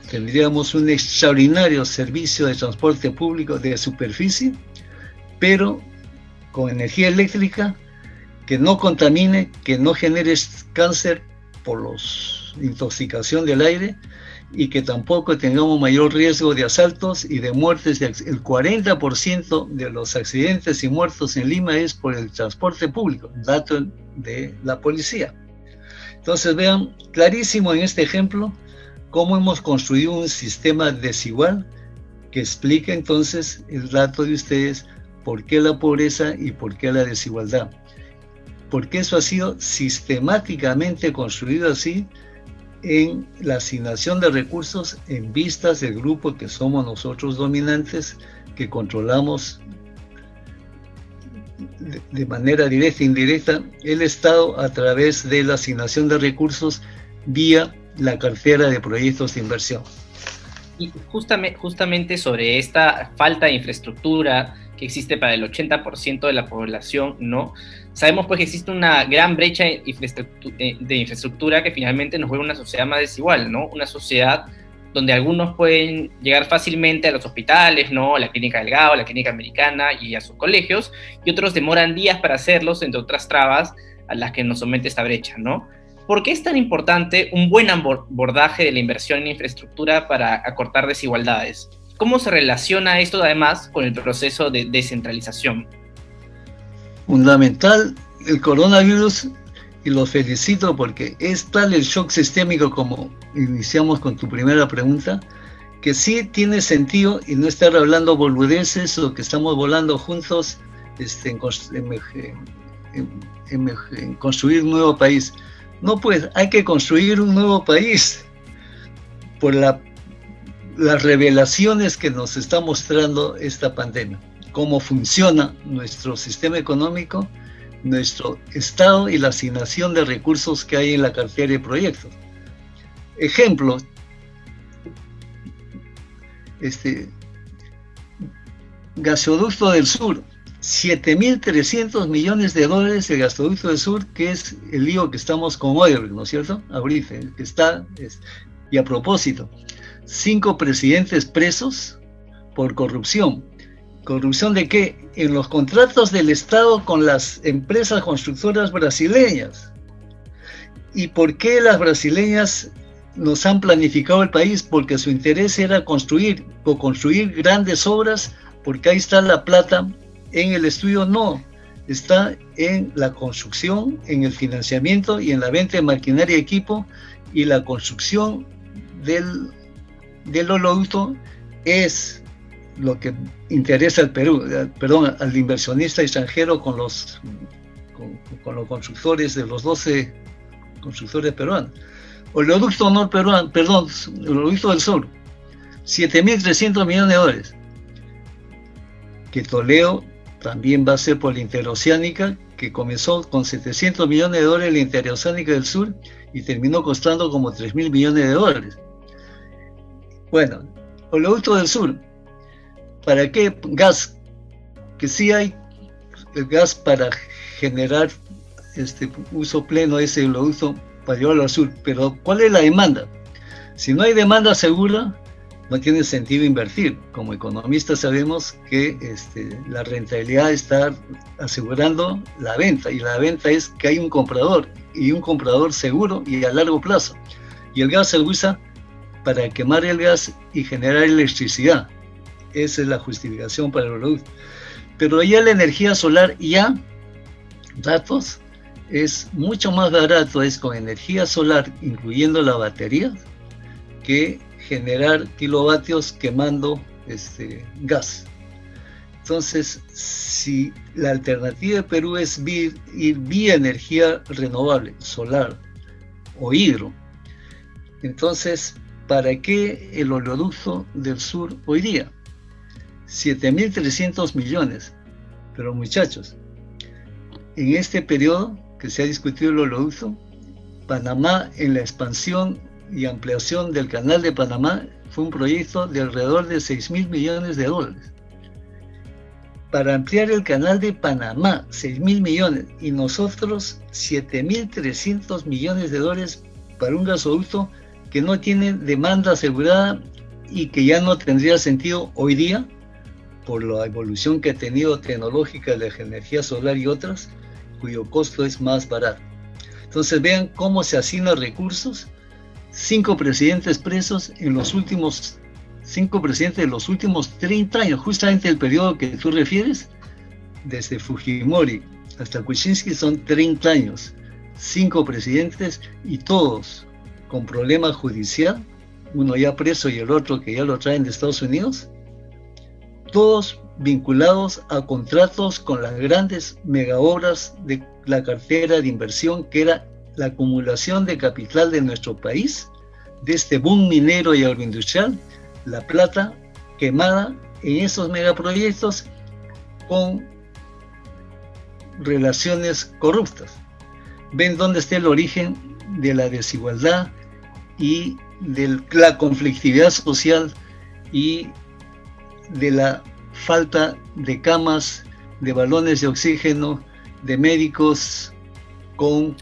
tendríamos un extraordinario servicio de transporte público de superficie, pero con energía eléctrica, que no contamine, que no genere cáncer por la intoxicación del aire, y que tampoco tengamos mayor riesgo de asaltos y de muertes. El 40% de los accidentes y muertos en Lima es por el transporte público, dato de la policía. Entonces vean clarísimo en este ejemplo cómo hemos construido un sistema desigual que explica entonces el dato de ustedes, por qué la pobreza y por qué la desigualdad. Porque eso ha sido sistemáticamente construido así en la asignación de recursos en vistas del grupo que somos nosotros dominantes, que controlamos de manera directa e indirecta el Estado a través de la asignación de recursos vía la cartera de proyectos de inversión. Y justamente sobre esta falta de infraestructura que existe para el 80% de la población, ¿no? Sabemos pues que existe una gran brecha de infraestructura que finalmente nos vuelve una sociedad más desigual, ¿no? Una sociedad donde algunos pueden llegar fácilmente a los hospitales, ¿no? A la clínica del Gao, a la clínica americana y a sus colegios, y otros demoran días para hacerlos, entre otras trabas a las que nos somete esta brecha, ¿no? ¿Por qué es tan importante un buen abordaje de la inversión en infraestructura para acortar desigualdades? ¿Cómo se relaciona esto además con el proceso de descentralización? Fundamental el coronavirus, y los felicito porque es tal el shock sistémico, como iniciamos con tu primera pregunta, que sí tiene sentido y no estar hablando boludeces o que estamos volando juntos en construir un nuevo país. No, pues hay que construir un nuevo país por las revelaciones que nos está mostrando esta pandemia, cómo funciona nuestro sistema económico, nuestro Estado y la asignación de recursos que hay en la cartera de proyectos. Ejemplo, Gasoducto del Sur, 7.300 millones de dólares el Gasoducto del Sur, que es el lío que estamos con Odebrecht, ¿no es cierto? Ahorita, que está, y a propósito, 5 presidentes presos por corrupción. ¿Corrupción de qué? En los contratos del Estado con las empresas constructoras brasileñas. ¿Y por qué las brasileñas nos han planificado el país? Porque su interés era construir grandes obras, porque ahí está la plata. En el estudio no, está en la construcción, en el financiamiento y en la venta de maquinaria y equipo, y la construcción del oleoducto es lo que interesa al Perú, al inversionista extranjero con los constructores de los 12 constructores peruanos. Oleoducto Oleoducto del Sur, 7.300 millones de dólares. Que Toledo también va a ser por la Interoceánica, que comenzó con 700 millones de dólares la Interoceánica del Sur y terminó costando como 3.000 millones de dólares. Bueno, Oleoducto del Sur, ¿para qué? Gas, que sí hay el gas para generar uso pleno de ese oleoducto para llevarlo al sur, pero ¿cuál es la demanda? Si no hay demanda segura, no tiene sentido invertir. Como economistas sabemos que la rentabilidad está asegurando la venta, y la venta es que hay un comprador, y un comprador seguro y a largo plazo. Y el gas se usa para quemar el gas y generar electricidad. Esa es la justificación para el oleoducto. Pero ya la energía solar, datos, es mucho más barato, es con energía solar, incluyendo la batería, que generar kilovatios quemando gas. Entonces, si la alternativa de Perú es ir vía energía renovable, solar o hidro, entonces, ¿para qué el oleoducto del sur hoy día? 7.300 millones. Pero muchachos, en este periodo que se ha discutido el oleoducto, Panamá, en la expansión y ampliación del canal de Panamá, fue un proyecto de alrededor de 6.000 millones de dólares. Para ampliar el canal de Panamá, 6.000 millones, y nosotros 7.300 millones de dólares para un gasoducto que no tiene demanda asegurada y que ya no tendría sentido hoy día por la evolución que ha tenido tecnológica de la energía solar y otras, cuyo costo es más barato. Entonces vean cómo se asignan recursos. 5 presidentes presos en los últimos 5 presidentes de los últimos 30 años, justamente el periodo que tú refieres, desde Fujimori hasta Kuczynski son 30 años, 5 presidentes y todos con problema judicial, uno ya preso y el otro que ya lo traen de Estados Unidos, todos vinculados a contratos con las grandes megaobras de la cartera de inversión, que era la acumulación de capital de nuestro país, de este boom minero y agroindustrial, la plata quemada en esos megaproyectos con relaciones corruptas. Ven dónde está el origen de la desigualdad y de la conflictividad social y de la falta de camas, de balones de oxígeno, de médicos con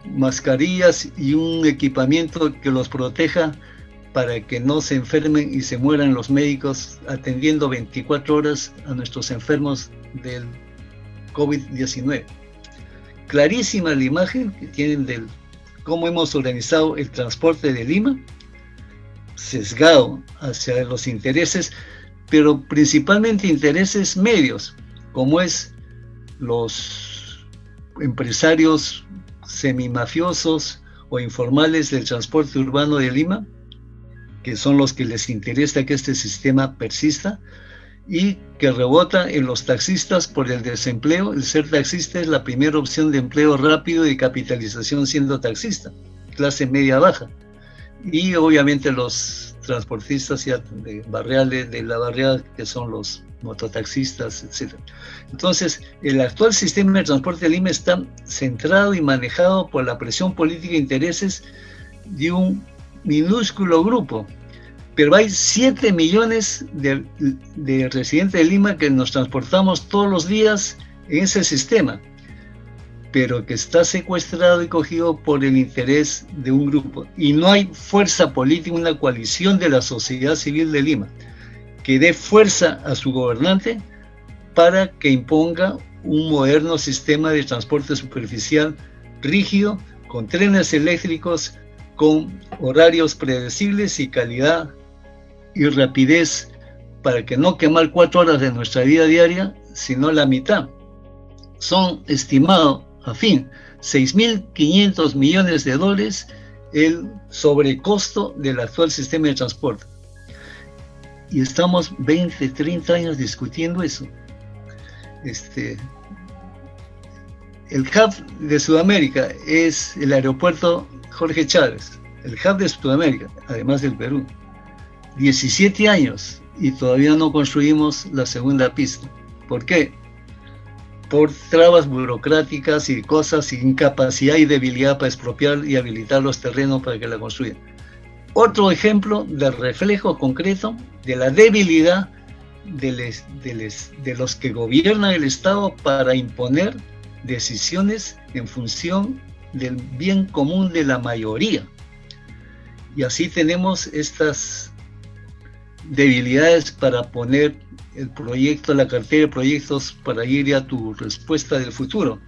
mascarillas y un equipamiento que los proteja para que no se enfermen y se mueran los médicos atendiendo 24 horas a nuestros enfermos del COVID-19. Clarísima la imagen que tienen del cómo hemos organizado el transporte de Lima, sesgado hacia los intereses, pero principalmente intereses medios, como es los empresarios semimafiosos o informales del transporte urbano de Lima, que son los que les interesa que este sistema persista, y que rebota en los taxistas por el desempleo. El ser taxista es la primera opción de empleo rápido y capitalización siendo taxista, clase media baja, y obviamente los transportistas ya de la barriada, que son los mototaxistas, etc. Entonces, el actual sistema de transporte de Lima está centrado y manejado por la presión política e intereses de un minúsculo grupo, pero hay 7 millones de residentes de Lima que nos transportamos todos los días en ese sistema, pero que está secuestrado y cogido por el interés de un grupo. Y no hay fuerza política, una coalición de la sociedad civil de Lima, que dé fuerza a su gobernante para que imponga un moderno sistema de transporte superficial rígido, con trenes eléctricos, con horarios predecibles y calidad y rapidez, para que no quemar 4 horas de nuestra vida diaria, sino la mitad. Son estimados, a fin, 6.500 millones de dólares el sobrecosto del actual sistema de transporte. Y estamos 20, 30 años discutiendo eso. El hub de Sudamérica es el aeropuerto Jorge Chávez, el hub de Sudamérica, además del Perú. 17 años y todavía no construimos la segunda pista. ¿Por qué? Por trabas burocráticas y cosas, incapacidad y debilidad para expropiar y habilitar los terrenos para que la construyan. Otro ejemplo de reflejo concreto de la debilidad de los que gobiernan el Estado para imponer decisiones en función del bien común de la mayoría. Y así tenemos estas debilidades para poner el proyecto, la cartera de proyectos, para ir a tu respuesta del futuro.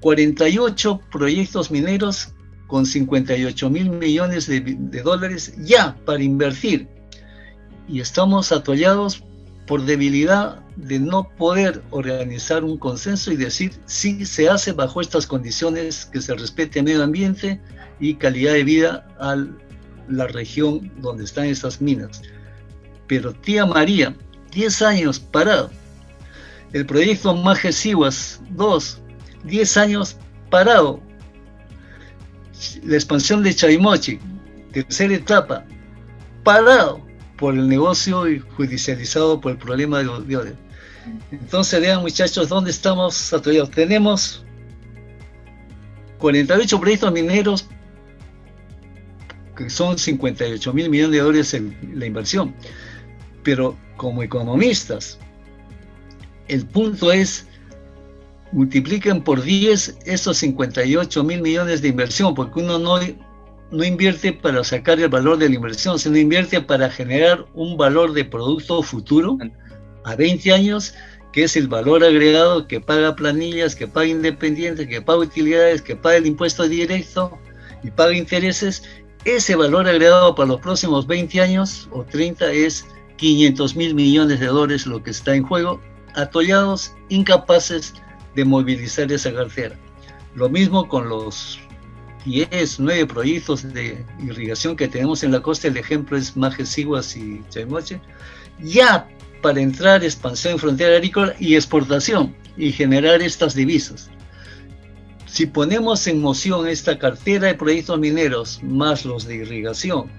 48 proyectos mineros con 58.000 millones de dólares ya para invertir. Y estamos atollados por debilidad de no poder organizar un consenso y decir si se hace bajo estas condiciones, que se respete el medio ambiente y calidad de vida a la región donde están estas minas. Pero tía María, 10 años parado. El proyecto Maje Sihuas 2, 10 años parado. La expansión de Chaimochi, tercera etapa, parado por el negocio y judicializado por el problema de Odebrecht. Entonces vean, muchachos, ¿dónde estamos atollados? Tenemos 48 proyectos mineros que son 58.000 millones de dólares en la inversión, pero como economistas el punto es multipliquen por 10 esos 58.000 millones de inversión, porque uno no invierte para sacar el valor de la inversión, sino invierte para generar un valor de producto futuro a 20 años, que es el valor agregado que paga planillas, que paga independientes, que paga utilidades, que paga el impuesto directo y paga intereses. Ese valor agregado para los próximos 20 años o 30 es 500.000 millones de dólares lo que está en juego, atollados, incapaces de movilizar esa cartera. Lo mismo con los 9 proyectos de irrigación que tenemos en la costa. El ejemplo es Maje Sihuas y Chaimoche, ya para entrar expansión en frontera agrícola y exportación y generar estas divisas. Si ponemos en moción esta cartera de proyectos mineros, más los de irrigación,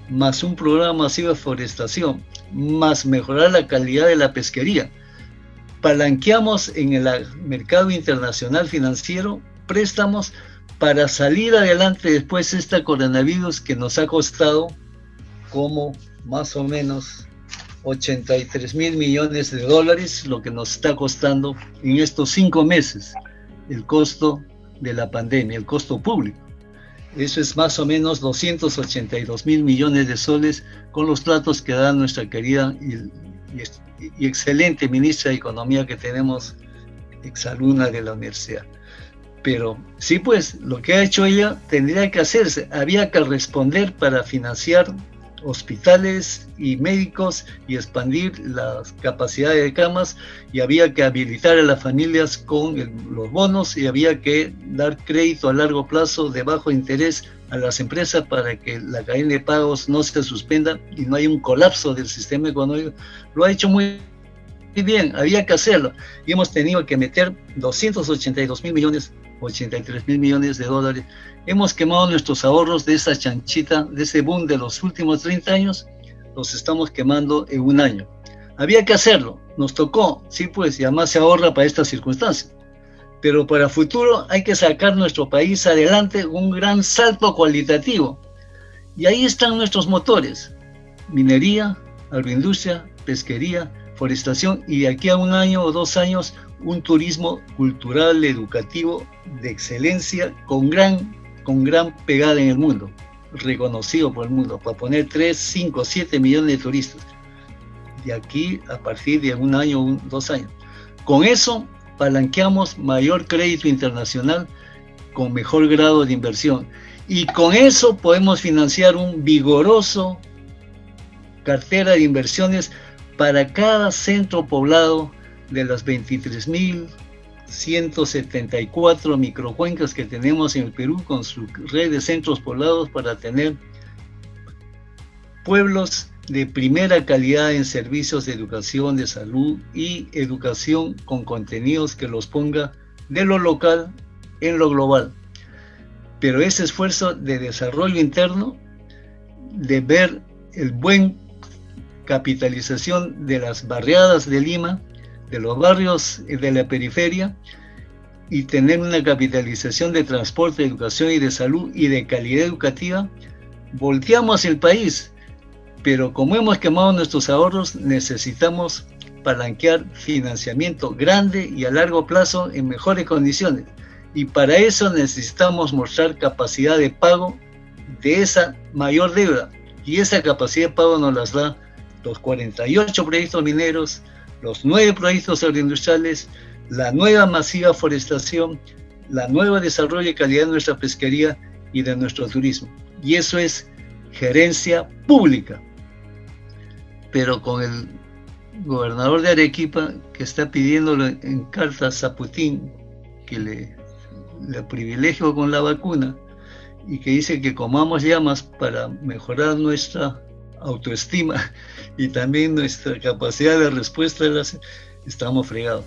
más un programa masivo de forestación, más mejorar la calidad de la pesquería, palanqueamos en el mercado internacional financiero préstamos para salir adelante después de este coronavirus que nos ha costado como más o menos 83.000 millones de dólares, lo que nos está costando en estos 5 meses el costo de la pandemia, el costo público. Eso es más o menos 282.000 millones de soles con los tratos que da nuestra querida y excelente ministra de Economía que tenemos, exalumna de la universidad. Pero sí, pues lo que ha hecho ella tendría que hacerse. Había que responder para financiar hospitales y médicos y expandir las capacidades de camas, y había que habilitar a las familias con los bonos, y había que dar crédito a largo plazo de bajo interés a las empresas para que la cadena de pagos no se suspenda y no haya un colapso del sistema económico. Lo ha hecho muy bien, había que hacerlo, y hemos tenido que meter 282.000 millones, 83.000 millones de dólares. Hemos quemado nuestros ahorros de esa chanchita, de ese boom de los últimos 30 años, los estamos quemando en un año. Había que hacerlo, nos tocó, sí, pues, y además se ahorra para estas circunstancias. Pero para el futuro hay que sacar nuestro país adelante, un gran salto cualitativo. Y ahí están nuestros motores: minería, agroindustria, pesquería, forestación, y de aquí a 1 año o 2 años un turismo cultural, educativo, de excelencia, con gran pegada en el mundo, reconocido por el mundo, para poner 3, 5, 7 millones de turistas. De aquí a partir de 1 año, 2 años. Con eso palanqueamos mayor crédito internacional con mejor grado de inversión. Y con eso podemos financiar un vigoroso cartera de inversiones para cada centro poblado de las 23.174 microcuencas que tenemos en el Perú, con su red de centros poblados, para tener pueblos de primera calidad en servicios de educación, de salud y educación con contenidos que los ponga de lo local en lo global. Pero ese esfuerzo de desarrollo interno, de ver el buen capitalización de las barriadas de Lima, de los barrios de la periferia, y tener una capitalización de transporte, de educación y de salud y de calidad educativa, volteamos el país. Pero como hemos quemado nuestros ahorros, necesitamos palanquear financiamiento grande y a largo plazo en mejores condiciones. Y para eso necesitamos mostrar capacidad de pago de esa mayor deuda. Y esa capacidad de pago nos las da los 48 proyectos mineros, los 9 proyectos agroindustriales, la nueva masiva forestación, la nueva desarrollo y calidad de nuestra pesquería y de nuestro turismo. Y eso es gerencia pública. Pero con el gobernador de Arequipa, que está pidiéndole en cartas a Putin que le privilegio con la vacuna, y que dice que comamos llamas para mejorar nuestra autoestima y también nuestra capacidad de respuesta, estamos fregados.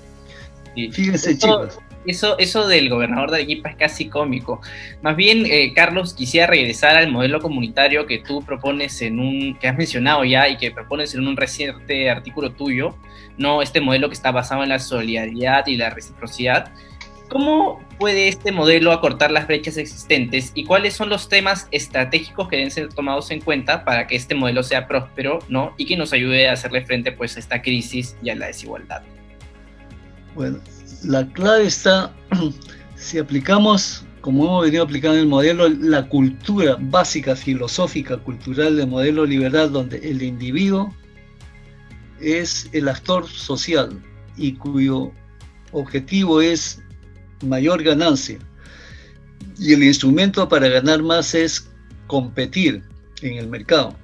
Sí. Fíjense, chicos. Eso del gobernador de Arequipa es casi cómico. Más bien, Carlos, quisiera regresar al modelo comunitario que tú propones que has mencionado ya y que propones en un reciente artículo tuyo, ¿no? Este modelo que está basado en la solidaridad y la reciprocidad. ¿Cómo puede este modelo acortar las brechas existentes y cuáles son los temas estratégicos que deben ser tomados en cuenta para que este modelo sea próspero, ¿no? Y que nos ayude a hacerle frente, pues, a esta crisis y a la desigualdad? Bueno, la clave está, si aplicamos, como hemos venido aplicando el modelo, la cultura básica, filosófica, cultural del modelo liberal, donde el individuo es el actor social y cuyo objetivo es mayor ganancia, y el instrumento para ganar más es competir en el mercado.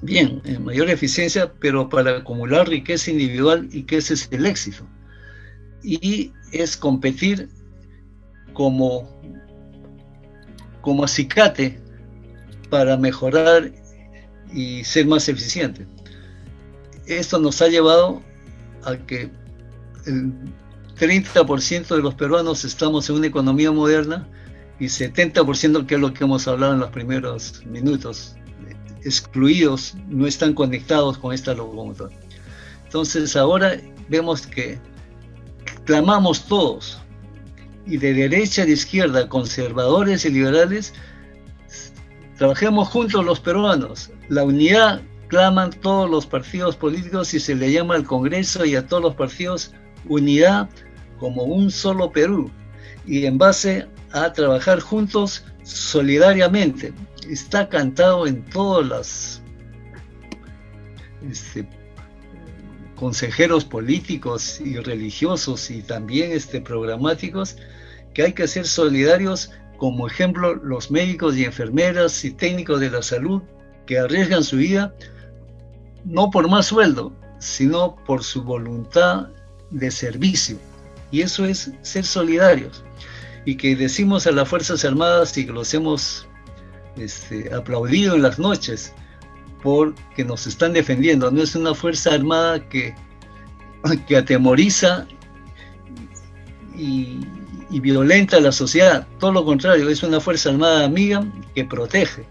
Bien, en mayor eficiencia, pero para acumular riqueza individual, y que ese es el éxito. Y es competir como acicate para mejorar y ser más eficiente. Esto nos ha llevado a que el 30% de los peruanos estamos en una economía moderna y 70%, que es lo que hemos hablado en los primeros minutos, excluidos, no están conectados con esta locomotora. Entonces ahora vemos que clamamos todos, y de derecha a de izquierda, conservadores y liberales, trabajemos juntos los peruanos. La unidad claman todos los partidos políticos y se le llama al Congreso y a todos los partidos unidad como un solo Perú, y en base a trabajar juntos solidariamente. Está cantado en todas las consejeros políticos y religiosos y también programáticos, que hay que ser solidarios. Como ejemplo, los médicos y enfermeras y técnicos de la salud que arriesgan su vida no por más sueldo, sino por su voluntad de servicio. Y eso es ser solidarios. Y que decimos a las Fuerzas Armadas, y que los hemos aplaudido en las noches, porque nos están defendiendo. No es una Fuerza Armada que atemoriza y violenta a la sociedad. Todo lo contrario, es una Fuerza Armada amiga que protege.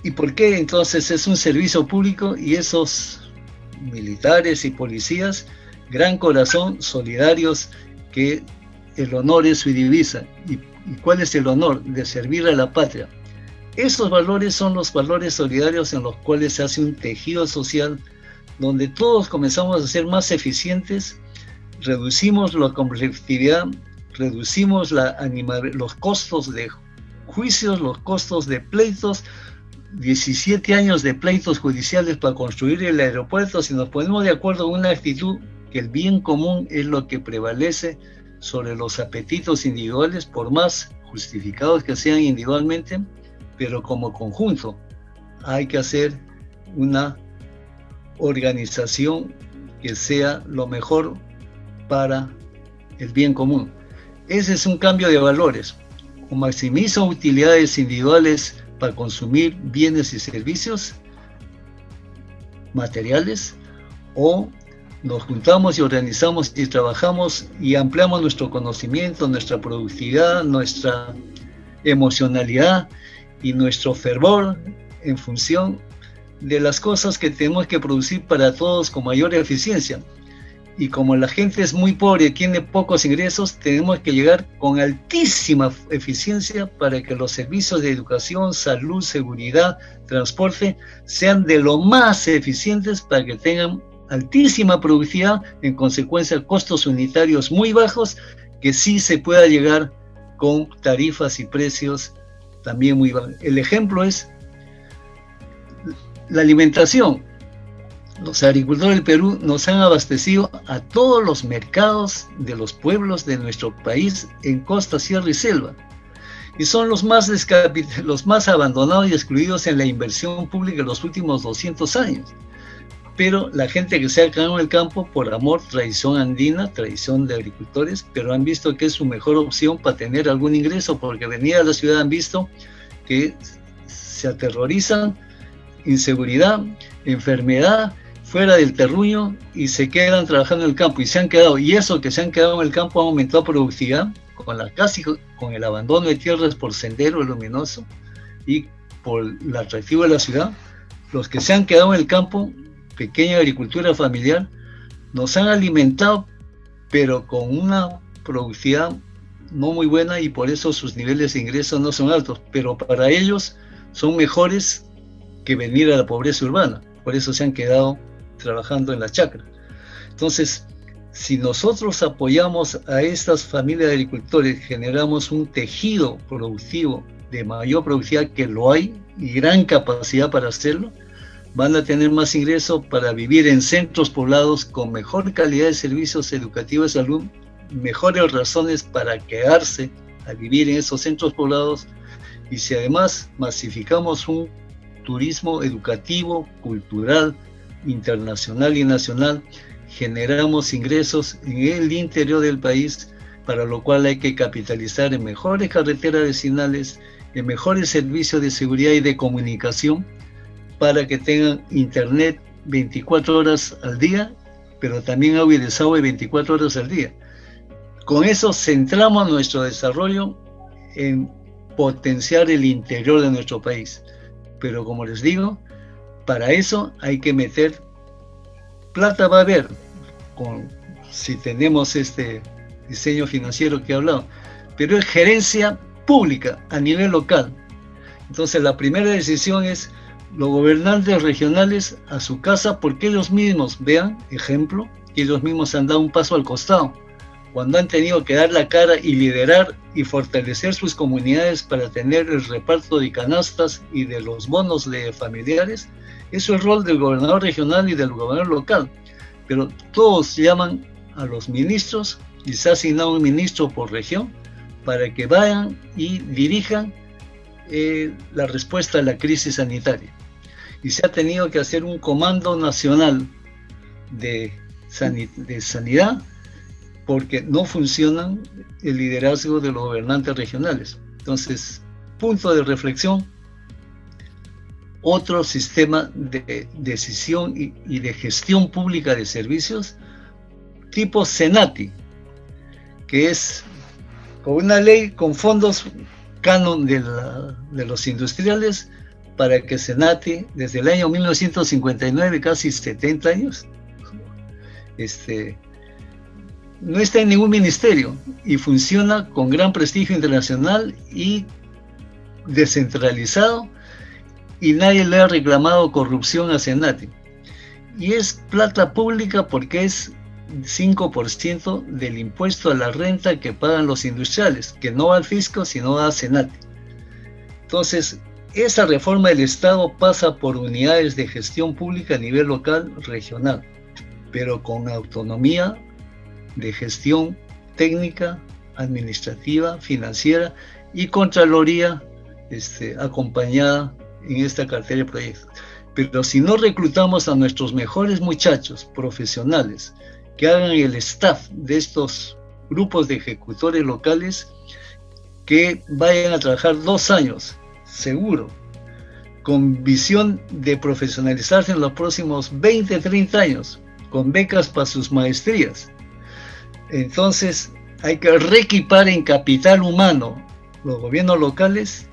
¿Y por qué? Entonces es un servicio público, y esos militares y policías, gran corazón, solidarios, que el honor es su divisa. ¿Y cuál es el honor? De servir a la patria. Esos valores son los valores solidarios en los cuales se hace un tejido social donde todos comenzamos a ser más eficientes, reducimos la conflictividad, reducimos los costos de juicios, los costos de pleitos. 17 años de pleitos judiciales para construir el aeropuerto. Si nos ponemos de acuerdo en una actitud que el bien común es lo que prevalece sobre los apetitos individuales, por más justificados que sean individualmente, pero como conjunto hay que hacer una organización que sea lo mejor para el bien común. Ese es un cambio de valores. O maximizo utilidades individuales para consumir bienes y servicios materiales, o nos juntamos y organizamos y trabajamos y ampliamos nuestro conocimiento, nuestra productividad, nuestra emocionalidad y nuestro fervor en función de las cosas que tenemos que producir para todos con mayor eficiencia. Y como la gente es muy pobre y tiene pocos ingresos, tenemos que llegar con altísima eficiencia para que los servicios de educación, salud, seguridad, transporte sean de lo más eficientes, para que tengan altísima productividad, en consecuencia costos unitarios muy bajos, que sí se pueda llegar con tarifas y precios también muy bajos. El ejemplo es la alimentación. Los agricultores del Perú nos han abastecido a todos los mercados de los pueblos de nuestro país en costa, sierra y selva. Y son los más abandonados y excluidos en la inversión pública en los últimos 200 años. Pero la gente que se ha quedado en el campo por amor, tradición andina, tradición de agricultores, pero han visto que es su mejor opción para tener algún ingreso, porque venir a la ciudad han visto que se aterrorizan, inseguridad, enfermedad, fuera del terruño, y se quedan trabajando en el campo, y se han quedado, y eso que se han quedado en el campo ha aumentado productividad, casi con el abandono de tierras por sendero luminoso y por el atractivo de la ciudad. Los que se han quedado en el campo, pequeña agricultura familiar, nos han alimentado, pero con una productividad no muy buena, y por eso sus niveles de ingresos no son altos, pero para ellos son mejores que venir a la pobreza urbana. Por eso se han quedado trabajando en la chacra. Entonces, si nosotros apoyamos a estas familias de agricultores, generamos un tejido productivo de mayor productividad, que lo hay, y gran capacidad para hacerlo, van a tener más ingresos para vivir en centros poblados con mejor calidad de servicios educativos y salud, mejores razones para quedarse a vivir en esos centros poblados. Y si además masificamos un turismo educativo, cultural, internacional y nacional, generamos ingresos en el interior del país, para lo cual hay que capitalizar en mejores carreteras vecinales, en mejores servicios de seguridad y de comunicación, para que tengan internet 24 horas al día, pero también agua y desagüe 24 horas al día. Con eso centramos nuestro desarrollo en potenciar el interior de nuestro país. Pero como les digo, para eso hay que meter plata, va a haber, si tenemos este diseño financiero que he hablado, pero es gerencia pública a nivel local. Entonces la primera decisión es los gobernantes regionales a su casa, porque ellos mismos, vean, ejemplo, que ellos mismos han dado un paso al costado, cuando han tenido que dar la cara y liderar y fortalecer sus comunidades para tener el reparto de canastas y de los bonos de familiares. Eso es el rol del gobernador regional y del gobernador local, pero todos llaman a los ministros, y se ha asignado un ministro por región para que vayan y dirijan la respuesta a la crisis sanitaria. Y se ha tenido que hacer un comando nacional de sanidad, porque no funcionan el liderazgo de los gobernantes regionales. Entonces, punto de reflexión: otro sistema de decisión y de gestión pública de servicios tipo Senati, que es con una ley con fondos canon de los industriales, para que Senati, desde el año 1959, casi 70 años, no está en ningún ministerio y funciona con gran prestigio internacional y descentralizado, y nadie le ha reclamado corrupción a Senati. Y es plata pública porque es 5% del impuesto a la renta que pagan los industriales, que no va al fisco, sino va a Senati. Entonces, esa reforma del Estado pasa por unidades de gestión pública a nivel local, regional, pero con autonomía de gestión técnica, administrativa, financiera y contraloría acompañada en esta cartera de proyectos. Pero si no reclutamos a nuestros mejores muchachos profesionales que hagan el staff de estos grupos de ejecutores locales, que vayan a trabajar 2 años, seguro, con visión de profesionalizarse en los próximos 20, 30 años, con becas para sus maestrías. Entonces hay que reequipar en capital humano. Los gobiernos locales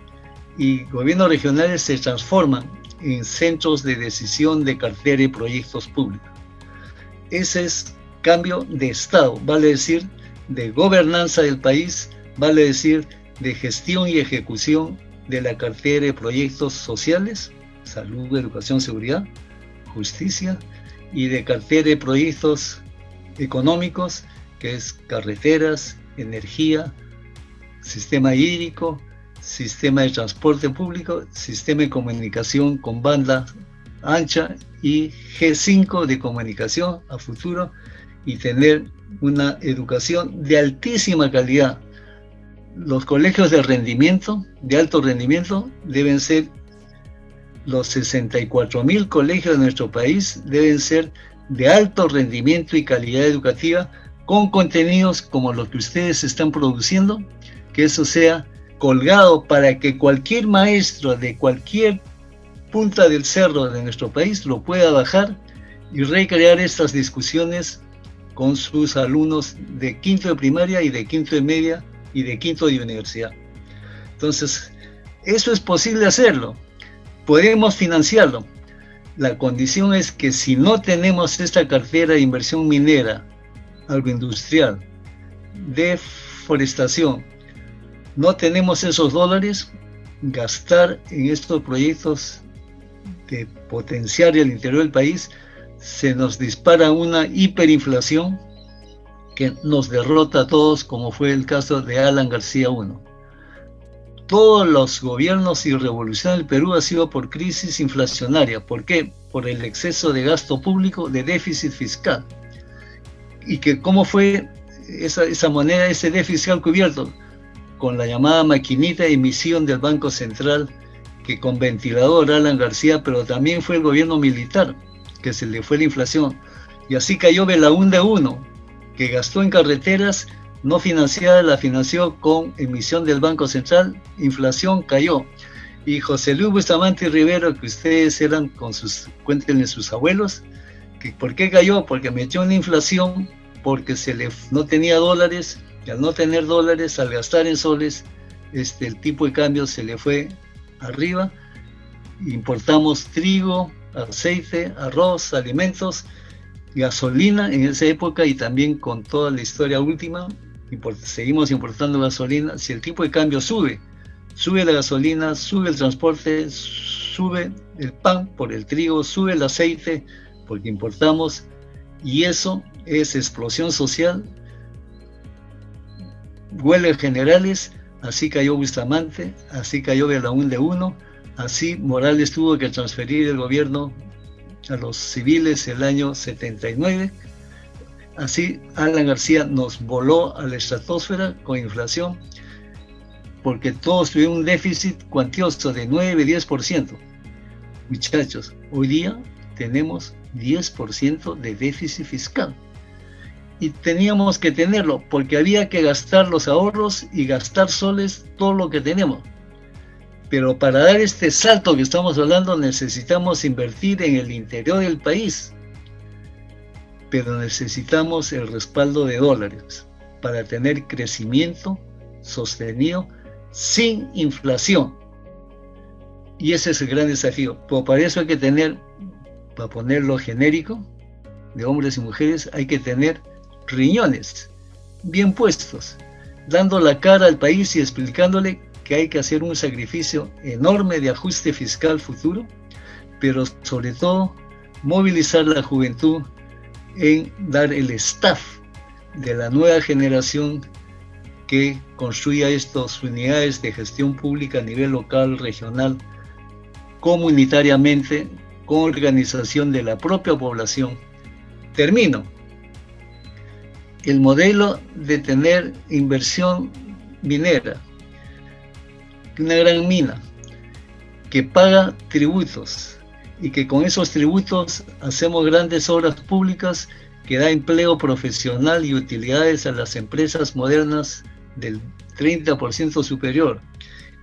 y gobiernos regionales se transforman en centros de decisión de cartera y proyectos públicos. Ese es cambio de Estado, vale decir, de gobernanza del país, vale decir, de gestión y ejecución de la cartera de proyectos sociales, salud, educación, seguridad, justicia, y de cartera de proyectos económicos, que es carreteras, energía, sistema hídrico, sistema de transporte público, sistema de comunicación con banda ancha y G5 de comunicación a futuro, y tener una educación de altísima calidad. Los colegios de rendimiento, de alto rendimiento, deben ser los 64.000 colegios de nuestro país, deben ser de alto rendimiento y calidad educativa, con contenidos como los que ustedes están produciendo, que eso sea colgado para que cualquier maestro de cualquier punta del cerro de nuestro país lo pueda bajar y recrear estas discusiones con sus alumnos de quinto de primaria y de quinto de media y de quinto de universidad. Entonces, eso es posible hacerlo, podemos financiarlo. La condición es que si no tenemos esta cartera de inversión minera, agroindustrial, de forestación, no tenemos esos dólares, gastar en estos proyectos de potenciar el interior del país, se nos dispara una hiperinflación que nos derrota a todos, como fue el caso de Alan García I. Todos los gobiernos y revolución del Perú ha sido por crisis inflacionaria. ¿Por qué? Por el exceso de gasto público, de déficit fiscal. Y que cómo fue esa moneda, ese déficit fiscal cubierto, con la llamada maquinita de emisión del Banco Central, que con ventilador Alan García, pero también fue el gobierno militar, que se le fue la inflación. Y así cayó Belaúnde I, que gastó en carreteras no financiada, la financió con emisión del Banco Central, inflación, cayó. Y José Luis Bustamante Rivero, que ustedes eran cuéntenle sus abuelos, que ¿por qué cayó? Porque metió una inflación, porque no tenía dólares, y al no tener dólares, al gastar en soles, el tipo de cambio se le fue arriba. Importamos trigo, aceite, arroz, alimentos, gasolina en esa época, y también con toda la historia última, seguimos importando gasolina. Si el tipo de cambio sube la gasolina, sube el transporte, sube el pan por el trigo, sube el aceite porque importamos, y eso es explosión social, huelgas generales. Así cayó Bustamante, así cayó Belaúnde I, así Morales tuvo que transferir el gobierno a los civiles el año 79. Así Alan García nos voló a la estratosfera con inflación, porque todos tuvieron un déficit cuantioso de 9-10%. Muchachos, hoy día tenemos 10% de déficit fiscal. Y teníamos que tenerlo, porque había que gastar los ahorros y gastar soles todo lo que tenemos. Pero para dar este salto que estamos hablando, necesitamos invertir en el interior del país. Pero necesitamos el respaldo de dólares para tener crecimiento sostenido sin inflación. Y ese es el gran desafío. Pero para eso hay que tener, para ponerlo genérico, de hombres y mujeres, hay que tener riñones bien puestos, dando la cara al país y explicándole que hay que hacer un sacrificio enorme de ajuste fiscal futuro, pero sobre todo movilizar la juventud en dar el staff de la nueva generación que construya estas unidades de gestión pública a nivel local, regional, comunitariamente, con organización de la propia población. Termino. El modelo de tener inversión minera, una gran mina que paga tributos y que con esos tributos hacemos grandes obras públicas que da empleo profesional y utilidades a las empresas modernas del 30% superior,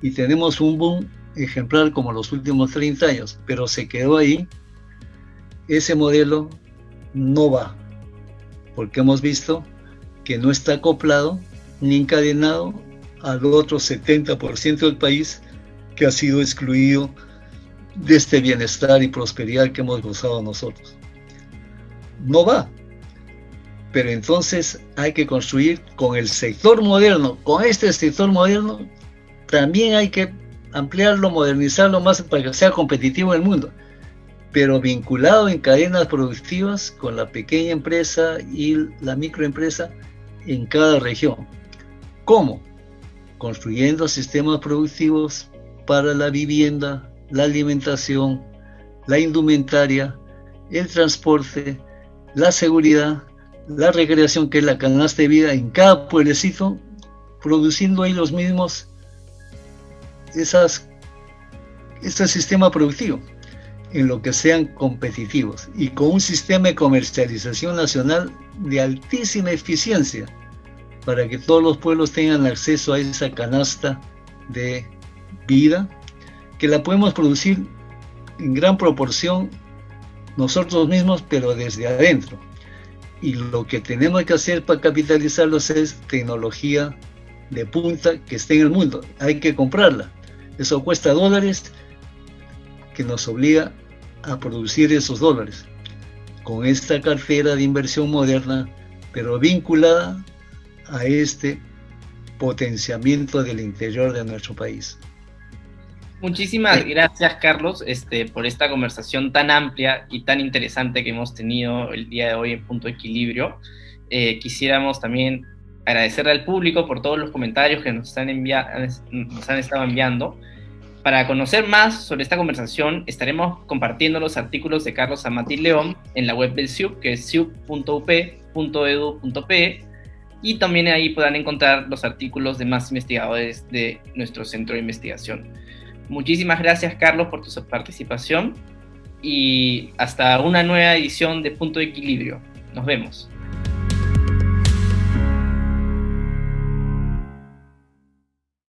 y tenemos un boom ejemplar como los últimos 30 años, pero se quedó ahí. Ese modelo no va, porque hemos visto que no está acoplado ni encadenado al otro 70% del país que ha sido excluido de este bienestar y prosperidad que hemos gozado nosotros. No va. Pero entonces hay que construir con el sector moderno, con este sector moderno, también hay que ampliarlo, modernizarlo más para que sea competitivo en el mundo, pero vinculado en cadenas productivas con la pequeña empresa y la microempresa en cada región. ¿Cómo? Construyendo sistemas productivos para la vivienda, la alimentación, la indumentaria, el transporte, la seguridad, la recreación, que es la canasta de vida en cada pueblecito, produciendo ahí los mismos este sistema productivo, en lo que sean competitivos y con un sistema de comercialización nacional de altísima eficiencia para que todos los pueblos tengan acceso a esa canasta de vida, que la podemos producir en gran proporción nosotros mismos, pero desde adentro. Y lo que tenemos que hacer para capitalizarlos es tecnología de punta que esté en el mundo. Hay que comprarla. Eso cuesta dólares, que nos obliga a producir esos dólares con esta cartera de inversión moderna, pero vinculada a este potenciamiento del interior de nuestro país. Muchísimas gracias, Carlos, por esta conversación tan amplia y tan interesante que hemos tenido el día de hoy en Punto de Equilibrio. Quisiéramos también agradecerle al público por todos los comentarios que nos han estado enviando. Para conocer más sobre esta conversación, estaremos compartiendo los artículos de Carlos Amati León en la web del CIUP, que es ciup.up.edu.pe, y también ahí podrán encontrar los artículos de más investigadores de nuestro centro de investigación. Muchísimas gracias, Carlos, por tu participación, y hasta una nueva edición de Punto de Equilibrio. Nos vemos.